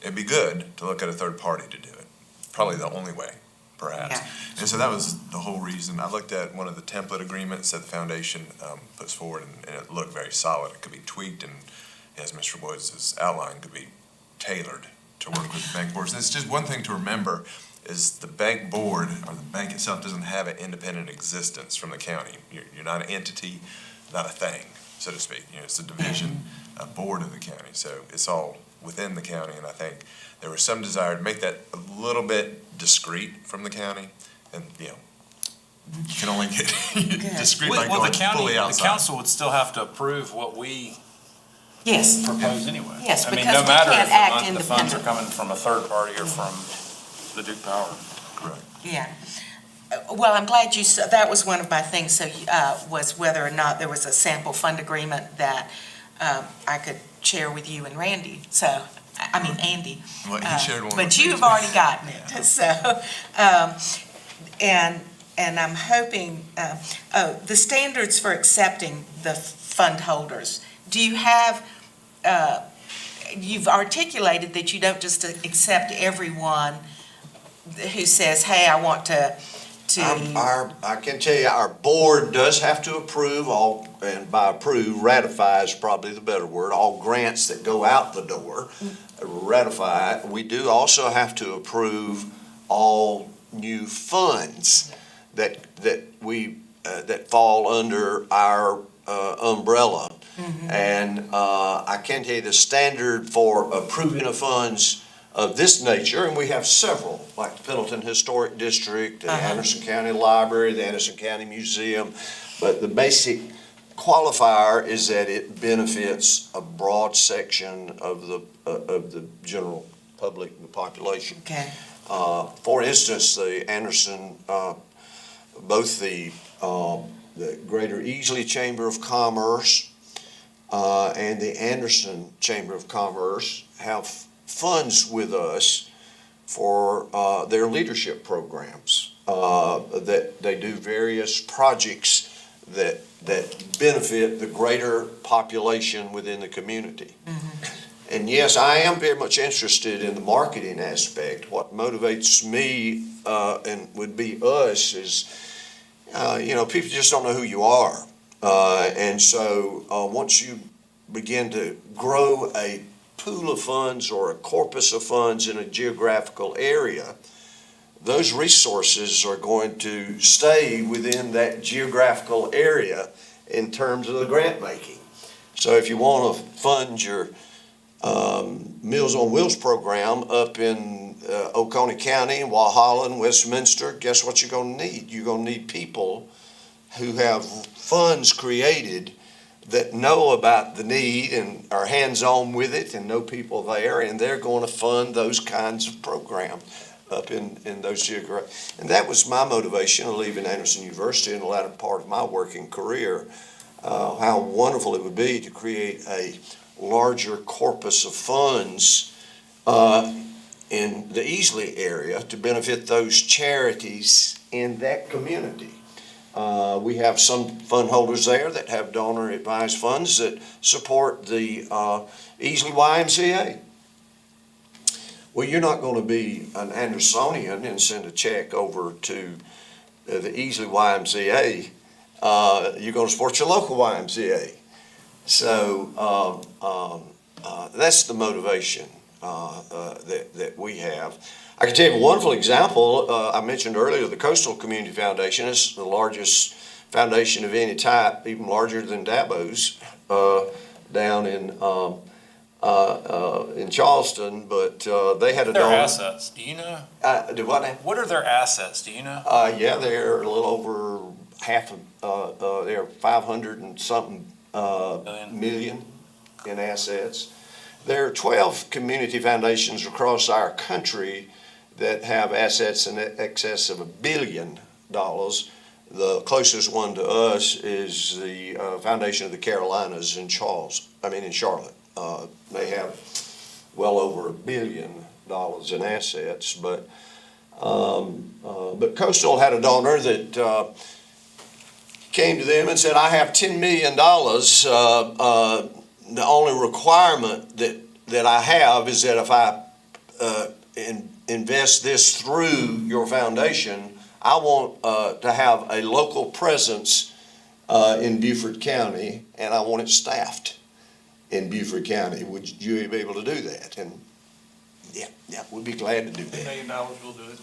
it'd be good to look at a third party to do it. Probably the only way, perhaps. Yeah. And so that was the whole reason. I looked at one of the template agreements that the foundation puts forward, and it looked very solid. It could be tweaked, and as Mr. Woods has outlined, could be tailored to work with the bank boards. And it's just one thing to remember is the bank board, or the bank itself, doesn't have an independent existence from the county. You're not an entity, not a thing, so to speak. It's a division, a board of the county. So it's all within the county, and I think there was some desire to make that a little bit discreet from the county, and, you can only get discreet by Well, going the county, fully the outside. council would still have to approve what we Yes. propose anyway. Yes, I mean, because no we matter can't if act the funds are independent. coming from a third party or from the Duke Power. Correct. Yeah. Well, I'm glad you said, that was one of my things, so, was whether or not there was a sample fund agreement that I could share with you and Randy, so, I mean, Andy. Well, he shared one But with you've me, too. already gotten it, so, and I'm hoping, the standards for accepting the fund holders, do you have, you've articulated that you don't just accept everyone who says, hey, I want to. I can tell you, our board does have to approve all, and by approve, ratify is probably the better word, all grants that go out the door, ratify. We do also have to approve all new funds that fall under our umbrella. And I can tell you the standard for approving of funds of this nature, and we have several, like the Pendleton Historic District, the Anderson County Library, the Anderson County Museum, but the basic qualifier is that it benefits a broad section of the general public, the population. Okay. For instance, the Anderson, both the Greater Easley Chamber of Commerce and the Anderson Chamber of Commerce have funds with us for their leadership programs. That they do various projects that benefit the greater population within the community. And yes, I am very much interested in the marketing aspect. What motivates me and would be us is, people just don't know who you are. And so once you begin to grow a pool of funds or a corpus of funds in a geographical area, those resources are going to stay within that geographical area in terms of the grant making. So if you want to fund your Meals on Wheels program up in Oconee County, Walhalla, and Westminster, guess what you're going to need? You're going to need people who have funds created that know about the need and are hands-on with it and know people there, and they're going to fund those kinds of programs up in those geographic. And that was my motivation of leaving Anderson University in the latter part of my working career, how wonderful it would be to create a larger corpus of funds in the Easley area to benefit those charities in that community. We have some fund holders there that have donor advised funds that support the Easley YMCA. Well, you're not going to be an Andersonian and send a check over to the Easley YMCA. You're going to support your local YMCA. So that's the motivation that we have. I can tell you a wonderful example. I mentioned earlier the Coastal Community Foundation. It's the largest foundation of any type, even larger than Dabo's, down in Charleston. But they had a Their donor. assets, do you know? Do what now? What are their assets, do you know? Yeah, they're a little over half of. They're 500 and something million in assets. There are 12 community foundations across our country that have assets in excess of $1 billion. The closest one to us is the Foundation of the Carolinas in Charlotte. They have well over $1 billion in assets, but Coastal had a donor that came to them and said, "I have $10 million. The only requirement that I have is that if I invest this through your foundation, I want to have a local presence in Beaufort County, and I want it staffed in Beaufort County. Would you be able to do that?" And yeah, we'd be glad to do $10 that. million will do it.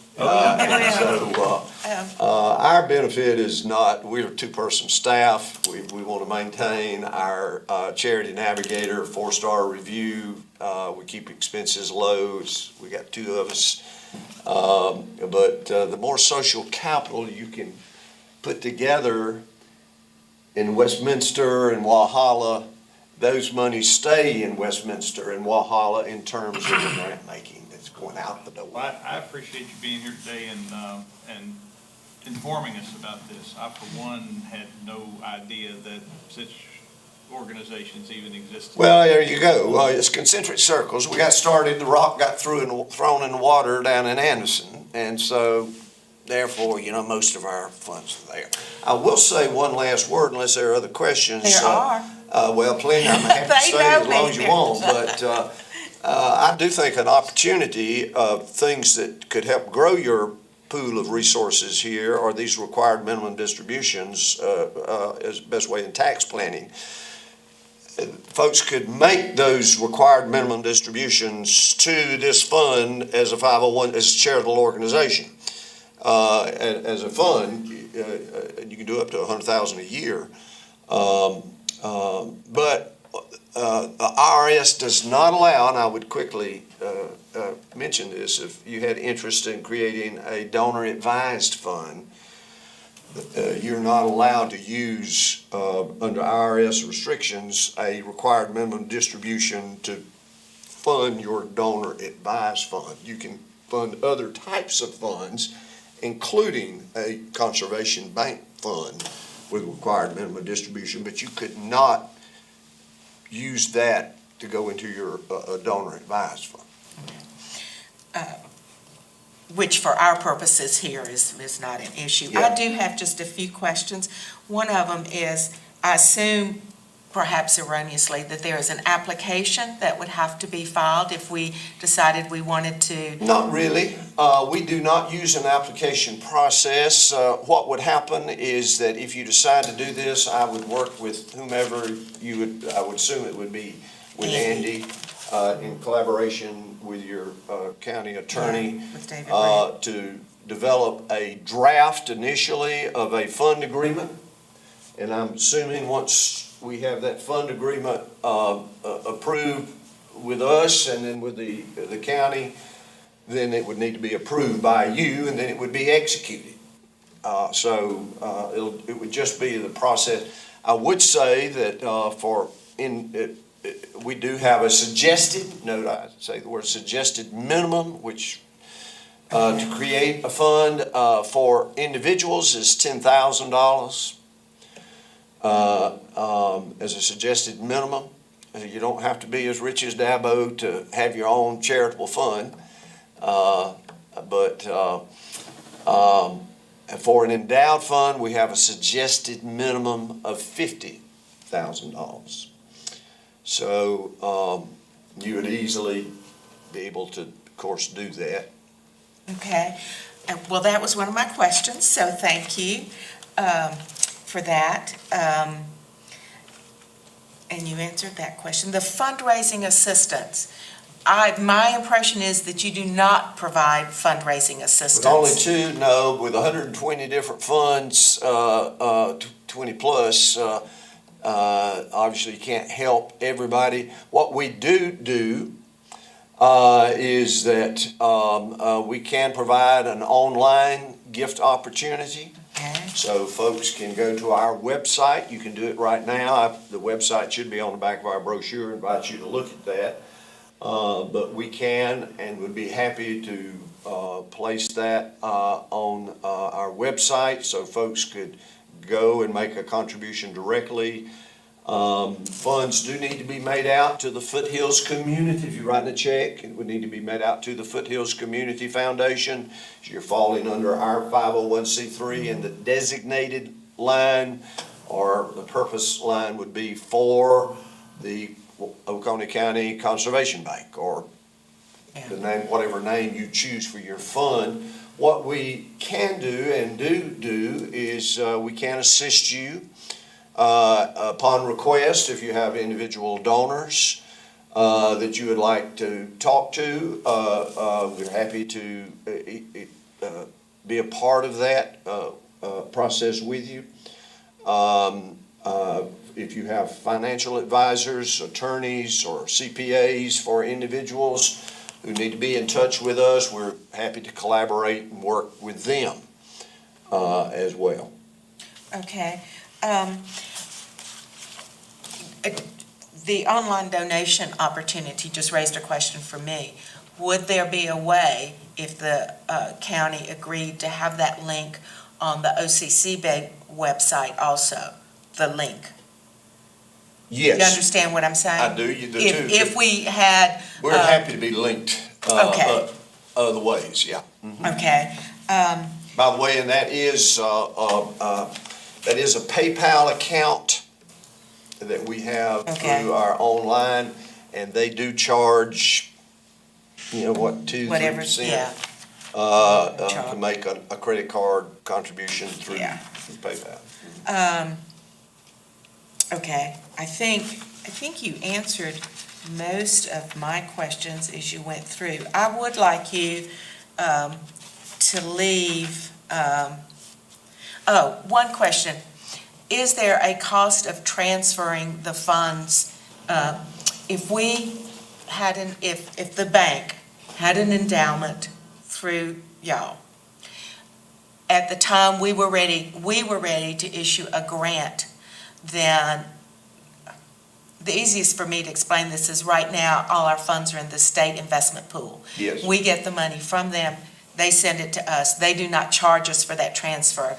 Our benefit is not, we're a two-person staff. We want to maintain our charity navigator, 4-star review. We keep expenses low. We got 2 of us. But the more social capital you can put together in Westminster and Walhalla, those monies stay in Westminster and Walhalla in terms of the grant making that's going out the door. Well, I appreciate you being here today and informing us about this. I, for one, had no idea that such organizations even existed. Well, there you go. It's concentric circles. We got started, the rock got thrown in the water down in Anderson, and so therefore, most of our funds are there. I will say one last word unless there are other questions. There are. Well, plenty. I'm happy to They stay know as long me. as you want, but I do think an opportunity of things that could help grow your pool of resources here are these required minimum distributions as best way in tax planning. Folks could make those required minimum distributions to this fund as a 501, as a charitable organization. As a fund, you can do up to $100,000 a year. But the IRS does not allow, and I would quickly mention this, if you had interest in creating a donor-advised fund, you're not allowed to use, under IRS restrictions, a required minimum distribution to fund your donor-advised fund. You can fund other types of funds, including a conservation bank fund with required minimum distribution, but you could not use that to go into your donor-advised fund. Which for our purposes here is not an issue. Yeah. I do have just a few questions. One of them is, I assume, perhaps erroneously, that there is an application that would have to be filed if we decided we wanted to. Not really. We do not use an application process. What would happen is that if you decide to do this, I would work with whomever you would, I would assume it would be with Andy, in collaboration with your county attorney, With David Ray. to develop a draft initially of a fund agreement. And I'm assuming once we have that fund agreement approved with us and then with the county, then it would need to be approved by you, and then it would be executed. It would just be the process. I would say that we do have a suggested, note I say the word suggested minimum, which to create a fund for individuals is $10,000 as a suggested minimum. You don't have to be as rich as Dabo to have your own charitable fund. But for an endowed fund, we have a suggested minimum of $50,000. So you would easily be able to, of course, do that. Okay. Well, that was one of my questions, so thank you for that. And you answered that question. The fundraising assistance, my impression is that you do not provide fundraising assistance. With only two, no, with 120 different funds, 20 plus, obviously you can't help everybody. What we do is that we can provide an online gift opportunity. Okay. So folks can go to our website. You can do it right now. The website should be on the back of our brochure. I invite you to look at that. But we can and would be happy to place that on our website so folks could go and make a contribution directly. Funds do need to be made out to the Foothills community. If you're writing a check, it would need to be made out to the Foothills Community Foundation. You're falling under our 501c3, and the designated line or the purpose line would be for the Oconee County Conservation Bank, or the name, whatever name you choose for your fund. What we can do and do is we can assist you upon request. If you have individual donors that you would like to talk to, we're happy to be a part of that process with you. If you have financial advisors, attorneys, or CPAs for individuals who need to be in touch with us, we're happy to collaborate and work with them as well. Okay. The online donation opportunity just raised a question for me. Would there be a way, if the county agreed to have that link on the OCC website also, the link? Yes. You understand what I'm saying? I do, you do too. If we had. We're happy to be linked Okay. other ways, yeah. Okay. By the way, and that is a PayPal account that we have Okay. through our online, and they do charge, 2-3%? Whatever, yeah. To make a credit card contribution through Yeah. PayPal. Okay, I think you answered most of my questions as you went through. I would like you to leave, one question. is there a cost of transferring the funds? If we had if the bank had an endowment through y'all, at the time we were ready to issue a grant, then the easiest for me to explain this is right now, all our funds are in the state investment pool. Yes. We get the money from them, they send it to us. They do not charge us for that transfer.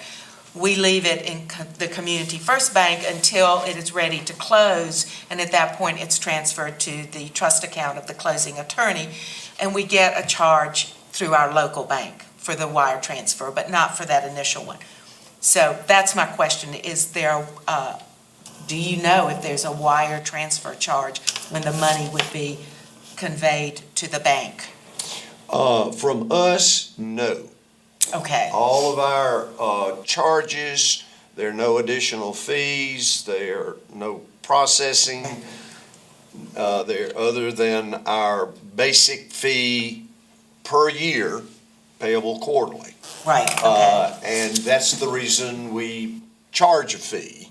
We leave it in the Community First Bank until it is ready to close, and at that point, it's transferred to the trust account of the closing attorney, and we get a charge through our local bank for the wire transfer, but not for that initial one. So that's my question, is there, do you know if there's a wire transfer charge when the money would be conveyed to the bank? From us, no. Okay, All of our charges, there are no additional fees, there are no processing, there, other than our basic fee per year payable quarterly. right, okay, And that's the reason we charge a fee,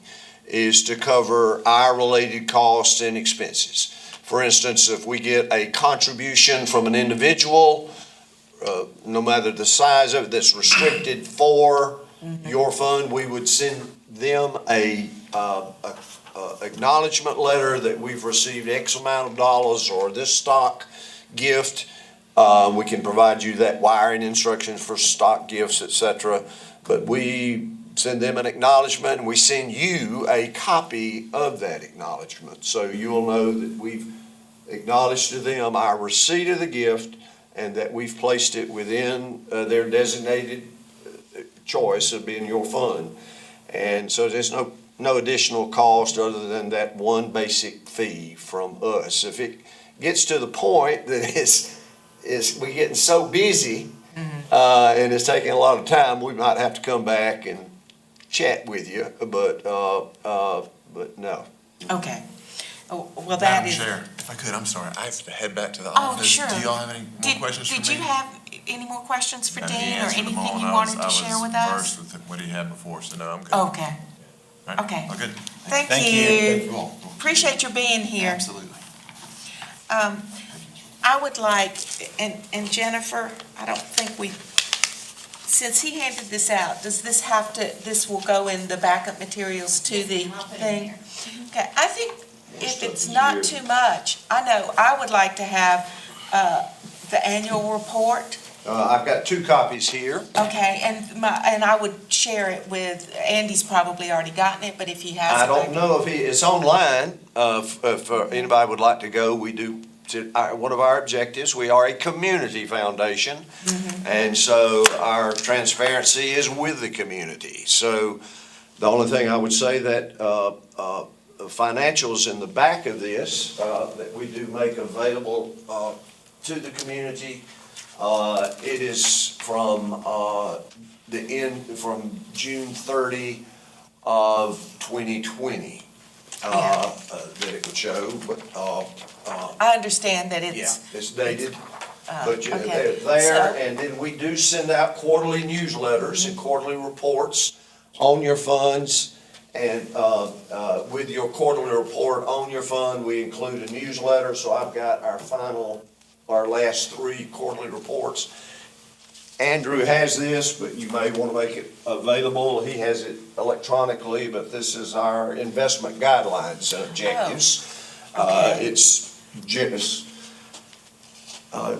is to cover our related costs and expenses. For instance, if we get a contribution from an individual, no matter the size of it, that's restricted for your fund, we would send them a acknowledgement letter that we've received X amount of dollars or this stock gift. We can provide you that wiring instructions for stock gifts, et cetera. But we send them an acknowledgement, and we send you a copy of that acknowledgement. So you'll know that we've acknowledged to them our receipt of the gift and that we've placed it within their designated choice of being your fund. And so there's no additional cost other than that one basic fee from us. If it gets to the point that we're getting so busy and it's taking a lot of time, we might have to come back and chat with you, but no. okay. Oh, well, that Madam is. Chair, if I could, I'm sorry, I have to head back to the Oh, office. sure. Do y'all have any more questions for me? Did you have any more questions for No, he Dean or answered them anything all, you and wanted to share with I was us? versed with what he had before, so no, I'm good. Okay, All right, okay. all good. thank Thank you. you. Appreciate your being here. Absolutely. I would like, and Jennifer, I don't think since he handed this out, does this have to, this will go in the backup materials to the thing? Okay, I think if it's not too much, I know, I would like to have the annual report, I've got 2 copies here. okay, and I would share it with, Andy's probably already gotten it, but if he hasn't. I don't know if it's online. If anybody would like to go, we do, one of our objectives, we are a community foundation. And so our transparency is with the community. So the only thing I would say that financials in the back of this that we do make available to the community, it is from from June 30 of 2020 that it would show, but I understand that yeah, it's. it's dated. But yeah, okay. they're there, So- and then we do send out quarterly newsletters and quarterly reports on your funds. And with your quarterly report on your fund, we include a newsletter, so I've got our last 3 quarterly reports. Andrew has this, but you may want to make it available. He has it electronically, but this is our investment guidelines and objectives. Okay. It's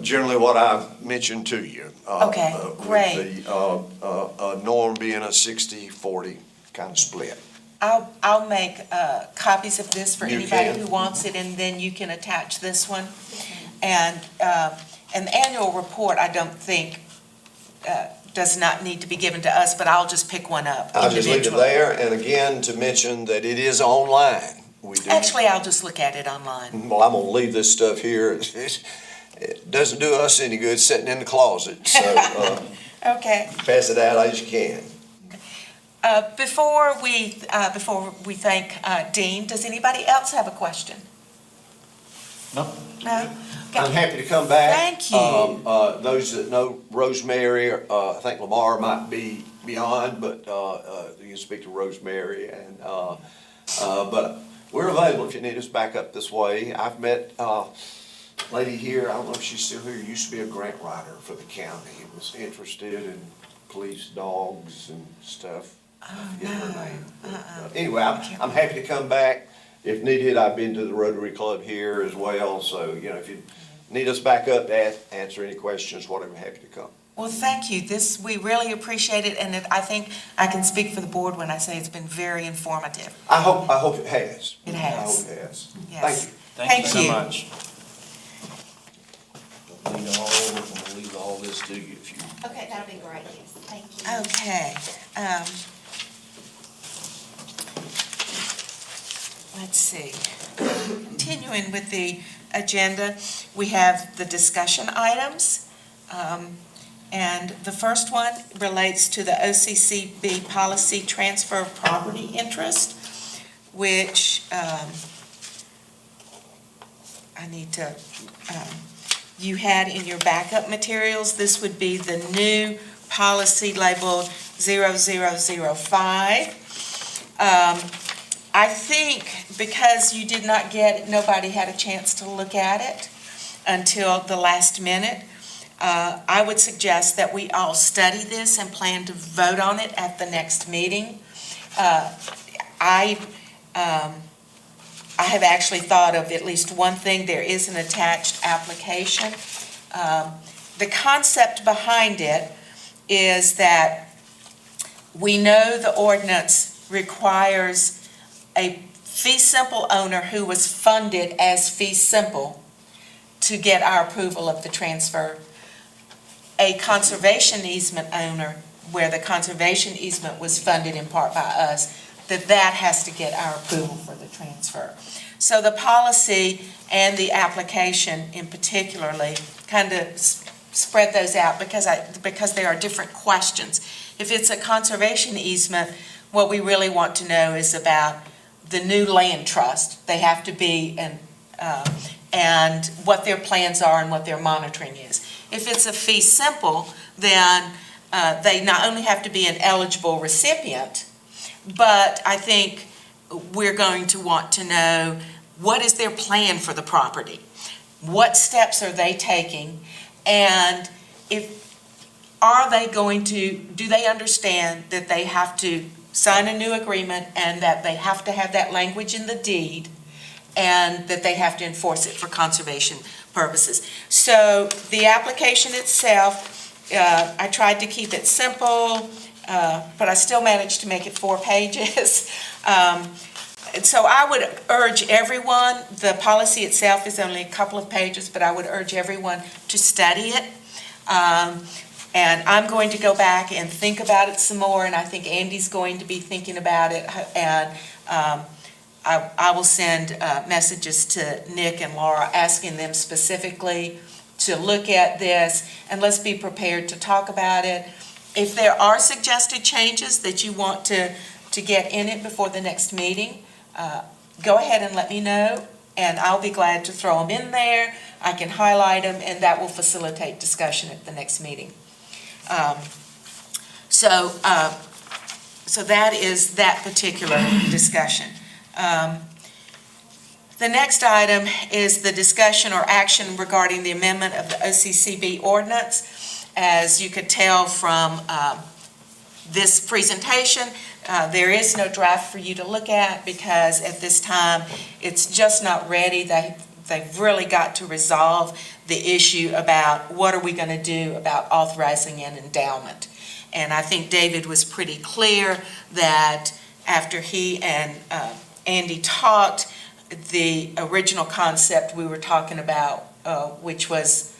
generally what I've mentioned to you. Okay, great. With the norm being a 60-40 kind of split. I'll make copies of this for You anybody can. who wants it, and then you can attach this one. And the annual report, I don't think, does not need to be given to us, but I'll just pick one up I'll just leave it individually. there, and again, to mention that it is online. We do. Actually, I'll just look at it online. Well, I'm gonna leave this stuff here. It doesn't do us any good sitting in the closet, so Okay. pass it out as you can. Before we thank Dean, does anybody else have a question? No. No? I'm happy to come back. Thank you. Those that know Rosemary, I think Lamar might be beyond, but you can speak to Rosemary and, but we're available if you need us back up this way. I've met a lady here, I don't know if she's still here, used to be a grant writer for the county, was interested in police dogs and stuff. I forget her name. Anyway, I'm happy to come back. If needed, I've been to the Rotary Club here as well, so, if you need us back up to answer any questions, whatever, happy to come. Well, thank you. We really appreciate it, and I think I can speak for the board when I say it's been very informative. I hope it has. It has. I hope it has. Yes. Thank you. Thank you so Thank you. much. I'm gonna leave all this to you if you. Okay, that'll be great, yes, thank you. Okay. Let's see. Continuing with the agenda, we have the discussion items. And the first one relates to the OCCB policy transfer of property interest, which I need to, you had in your backup materials. This would be the new policy labeled 0005. I think because you did not nobody had a chance to look at it until the last minute, I would suggest that we all study this and plan to vote on it at the next meeting. I have actually thought of at least one thing. There is an attached application. The concept behind it is that we know the ordinance requires a fee simple owner who was funded as fee simple to get our approval of the transfer. A conservation easement owner, where the conservation easement was funded in part by us, that has to get our approval for the transfer. So the policy and the application in particularly kind of spread those out because there are different questions. If it's a conservation easement, what we really want to know is about the new land trust. They have to be, and what their plans are and what their monitoring is. If it's a fee simple, then they not only have to be an eligible recipient, but I think we're going to want to know what is their plan for the property? What steps are they taking? And do they understand that they have to sign a new agreement and that they have to have that language in the deed and that they have to enforce it for conservation purposes? So the application itself, I tried to keep it simple, but I still managed to make it 4 pages. And so I would urge everyone, the policy itself is only a couple of pages, but I would urge everyone to study it. And I'm going to go back and think about it some more, and I think Andy's going to be thinking about it. And I will send messages to Nick and Laura asking them specifically to look at this, and let's be prepared to talk about it. If there are suggested changes that you want to get in it before the next meeting, go ahead and let me know, and I'll be glad to throw them in there. I can highlight them, and that will facilitate discussion at the next meeting. So that is that particular discussion. The next item is the discussion or action regarding the amendment of the OCCB ordinance. As you could tell from this presentation, there is no draft for you to look at because at this time it's just not ready. They've really got to resolve the issue about what are we going to do about authorizing an endowment. And I think David was pretty clear that after he and Andy talked, the original concept we were talking about, which was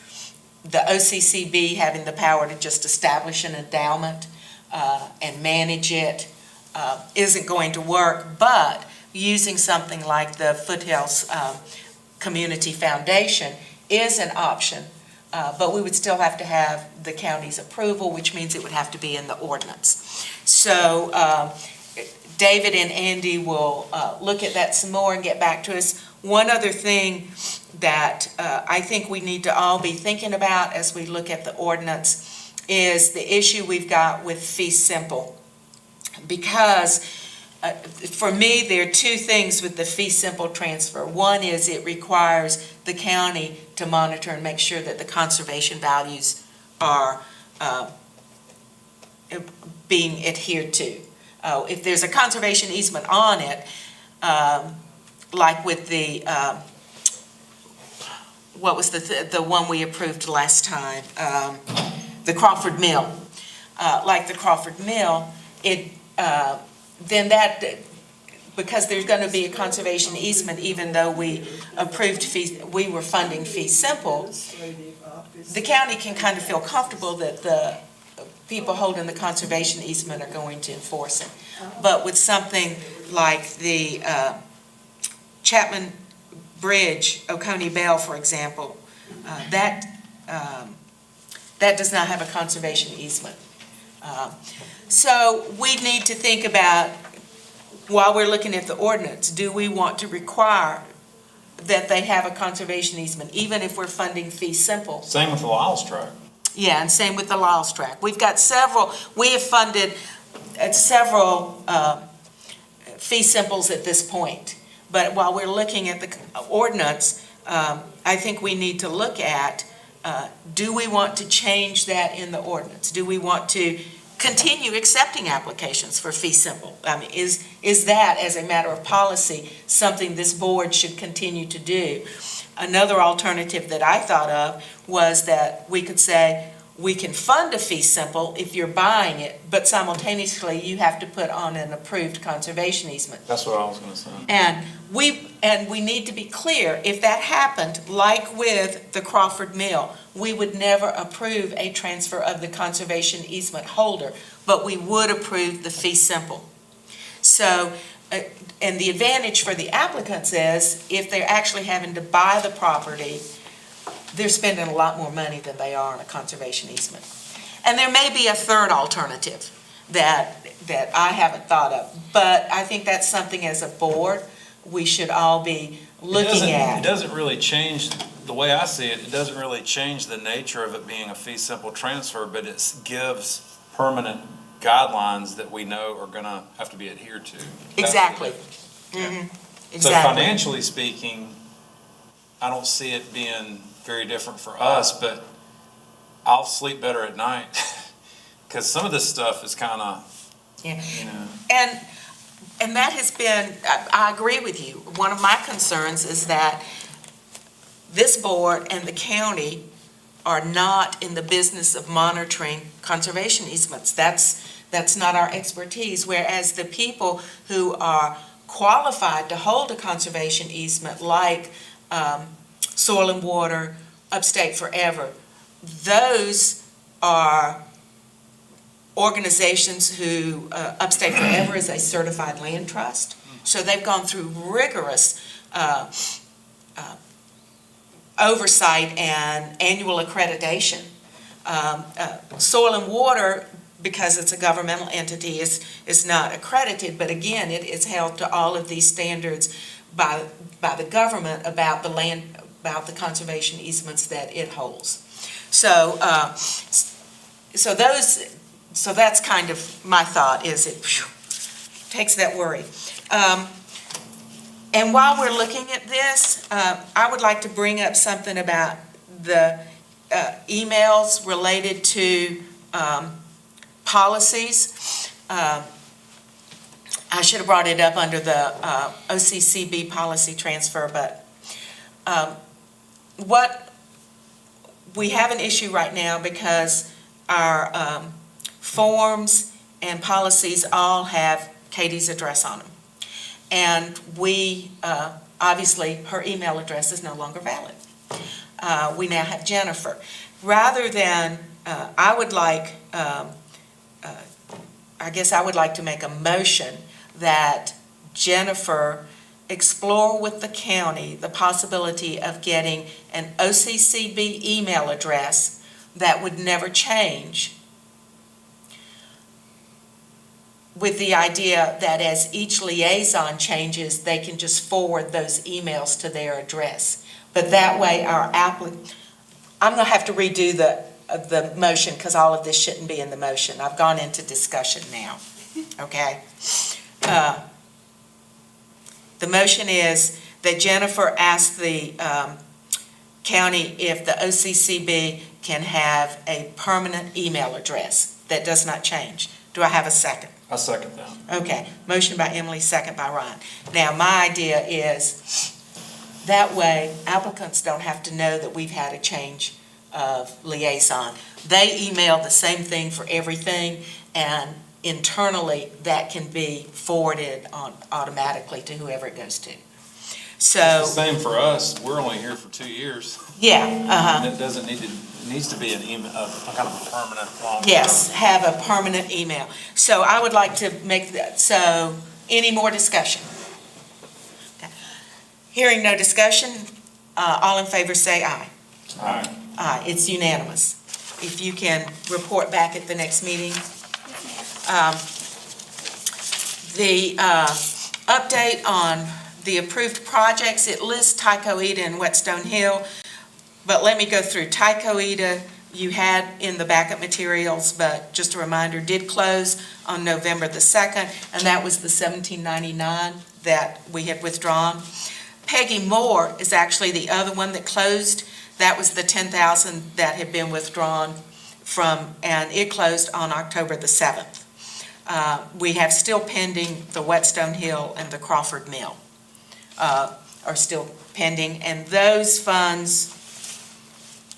the OCCB having the power to just establish an endowment and manage it, isn't going to work, but using something like the Foothills Community Foundation is an option, but we would still have to have the county's approval, which means it would have to be in the ordinance. So David and Andy will look at that some more and get back to us. one other thing that I think we need to all be thinking about as we look at the ordinance is the issue we've got with fee simple. Because for me, there are two things with the fee simple transfer. One is it requires the county to monitor and make sure that the conservation values are being adhered to. If there's a conservation easement on it, like with the, what was the one we approved last time? The Crawford Mill. Like the Crawford Mill, then that, because there's going to be a conservation easement, even though we approved fee, we were funding fee simple, the county can kind of feel comfortable that the people holding the conservation easement are going to enforce it. But with something like the Chapman Bridge, Oconee Bell, for example, that does not have a conservation easement. So we need to think about, while we're looking at the ordinance, do we want to require that they have a conservation easement, even if we're funding fee simple? Same with the Lyles track. Yeah, and same with the Lyles track. We've got several, we have funded several fee simples at this point. But while we're looking at the ordinance, I think we need to look at, do we want to change that in the ordinance? Do we want to continue accepting applications for fee simple? I mean, is that, as a matter of policy, something this board should continue to do? Another alternative that I thought of was that we could say, we can fund a fee simple if you're buying it, but simultaneously you have to put on an approved conservation easement. That's what I was gonna say. And we need to be clear, if that happened, like with the Crawford Mill, we would never approve a transfer of the conservation easement holder, but we would approve the fee simple. So, and the advantage for the applicants is, if they're actually having to buy the property, they're spending a lot more money than they are on a conservation easement. And there may be a third alternative that I haven't thought of, but I think that's something as a board we should all be looking It at. doesn't really change, the way I see it, it doesn't really change the nature of it being a fee simple transfer, but it gives permanent guidelines that we know are gonna have to be adhered to. Exactly. Yeah. Mhm. So Exactly. financially speaking, I don't see it being very different for us, but I'll sleep better at night. Because some of this stuff is kind of, Yeah. you know. And that has been, I agree with you. One of my concerns is that this board and the county are not in the business of monitoring conservation easements. That's not our expertise, whereas the people who are qualified to hold a conservation easement, like Soil and Water, Upstate Forever, those are organizations who, Upstate Forever is a certified land trust, so they've gone through rigorous oversight and annual accreditation. Soil and Water, because it's a governmental entity, is not accredited, but again, it is held to all of these standards by the government about the land, about the conservation easements that it holds. So, so that's kind of my thought, is it takes that worry. And while we're looking at this, I would like to bring up something about the emails related to policies. I should have brought it up under the OCCB policy transfer, but what we have an issue right now because our forms and policies all have Katie's address on them. And we, obviously, her email address is no longer valid. We now have Jennifer. Rather than, I would like, I guess I would like to make a motion that Jennifer explore with the county the possibility of getting an OCCB email address that would never change, with the idea that as each liaison changes, they can just forward those emails to their address. But that way, I'm going to have to redo the motion because all of this shouldn't be in the motion. I've gone into discussion now, okay? The motion is that Jennifer asked the county if the OCCB can have a permanent email address that does not change. Do I have a second? I second that. Okay, motion by Emily, second by Ron. Now, my idea is, that way applicants don't have to know that we've had a change of liaison. They email the same thing for everything, and internally, that can be forwarded on automatically to whoever it goes to. It's the So, same for us. We're only here for 2 years. yeah, And it doesn't need to, it needs to be an email, a kind of a permanent, long-term. yes, have a permanent email. So I would like to make that, so, any more discussion? Okay. Hearing no discussion, all in favor say aye. All right. Aye, it's unanimous. If you can report back at the next meeting. The update on the approved projects, it lists Tycoida and Whetstone Hill, but let me go through. Tycoida, you had in the backup materials, but just a reminder, did close on November the 2nd, and that was the $17.99 that we had withdrawn. Peggy Moore is actually the other one that closed. That was the $10,000 that had been withdrawn from, and it closed on October the 7th. We have still pending the Whetstone Hill and the Crawford Mill are still pending, and those funds,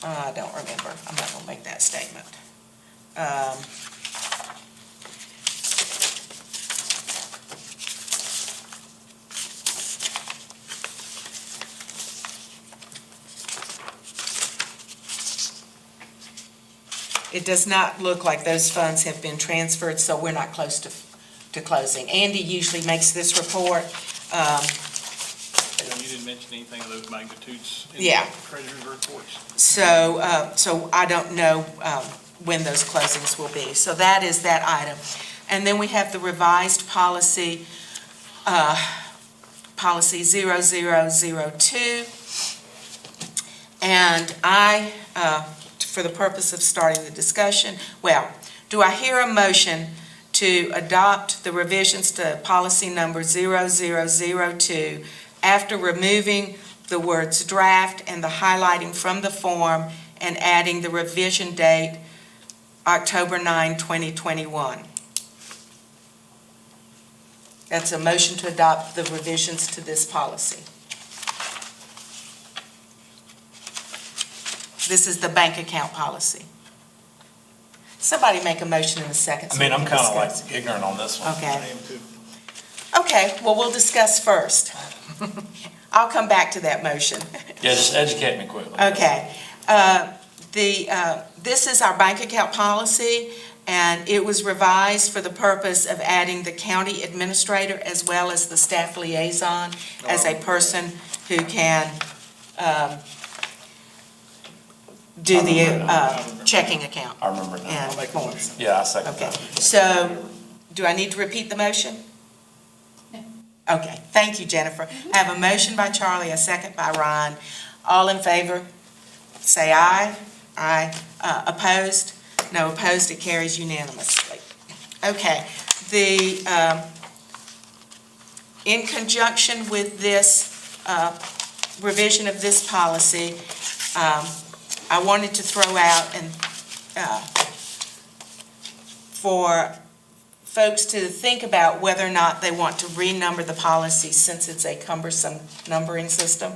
I don't remember, I'm not going to make that statement. It does not look like those funds have been transferred, so we're not close to closing. Andy usually makes this report. And you didn't mention anything of those magnitudes in Yeah. the treasurer's reports. So I don't know when those closings will be. So that is that item. And then we have the revised policy, policy 0002. And I, for the purpose of starting the discussion, well, do I hear a motion to adopt the revisions to policy number 0002 after removing the words draft and the highlighting from the form and adding the revision date October 9, 2021? That's a motion to adopt the revisions to this policy. This is the bank account policy. Somebody make a motion in a second. I so mean, we I'm can kind of discuss. like ignorant on this one. Okay. I am too. Okay, well, we'll discuss first. I'll come back to that motion. Yeah, just educate me quickly. Okay. This is our bank account policy, and it was revised for the purpose of adding the county administrator as well as the staff liaison as a person who can do the checking account. I remember now. and I'll make a forms. motion. Yeah, I second Okay, that. so, do I need to repeat the motion? Okay, thank you, Jennifer. I have a motion by Charlie, a second by Ron. All in favor, say aye. Aye. Opposed? No opposed, it carries unanimously. Okay, in conjunction with this revision of this policy, I wanted to throw out and for folks to think about whether or not they want to renumber the policy since it's a cumbersome numbering system,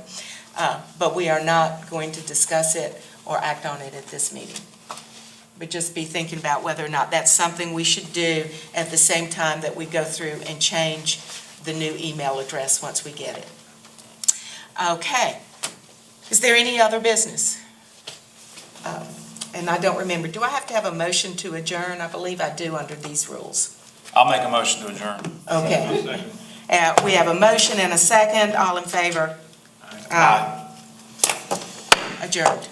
but we are not going to discuss it or act on it at this meeting. But just be thinking about whether or not that's something we should do at the same time that we go through and change the new email address once we get it. Okay. Is there any other business? And I don't remember, do I have to have a motion to adjourn? I believe I do under these rules. I'll make a motion to adjourn. Okay. We have a motion and a second. All in favor? Aye. Adjourned.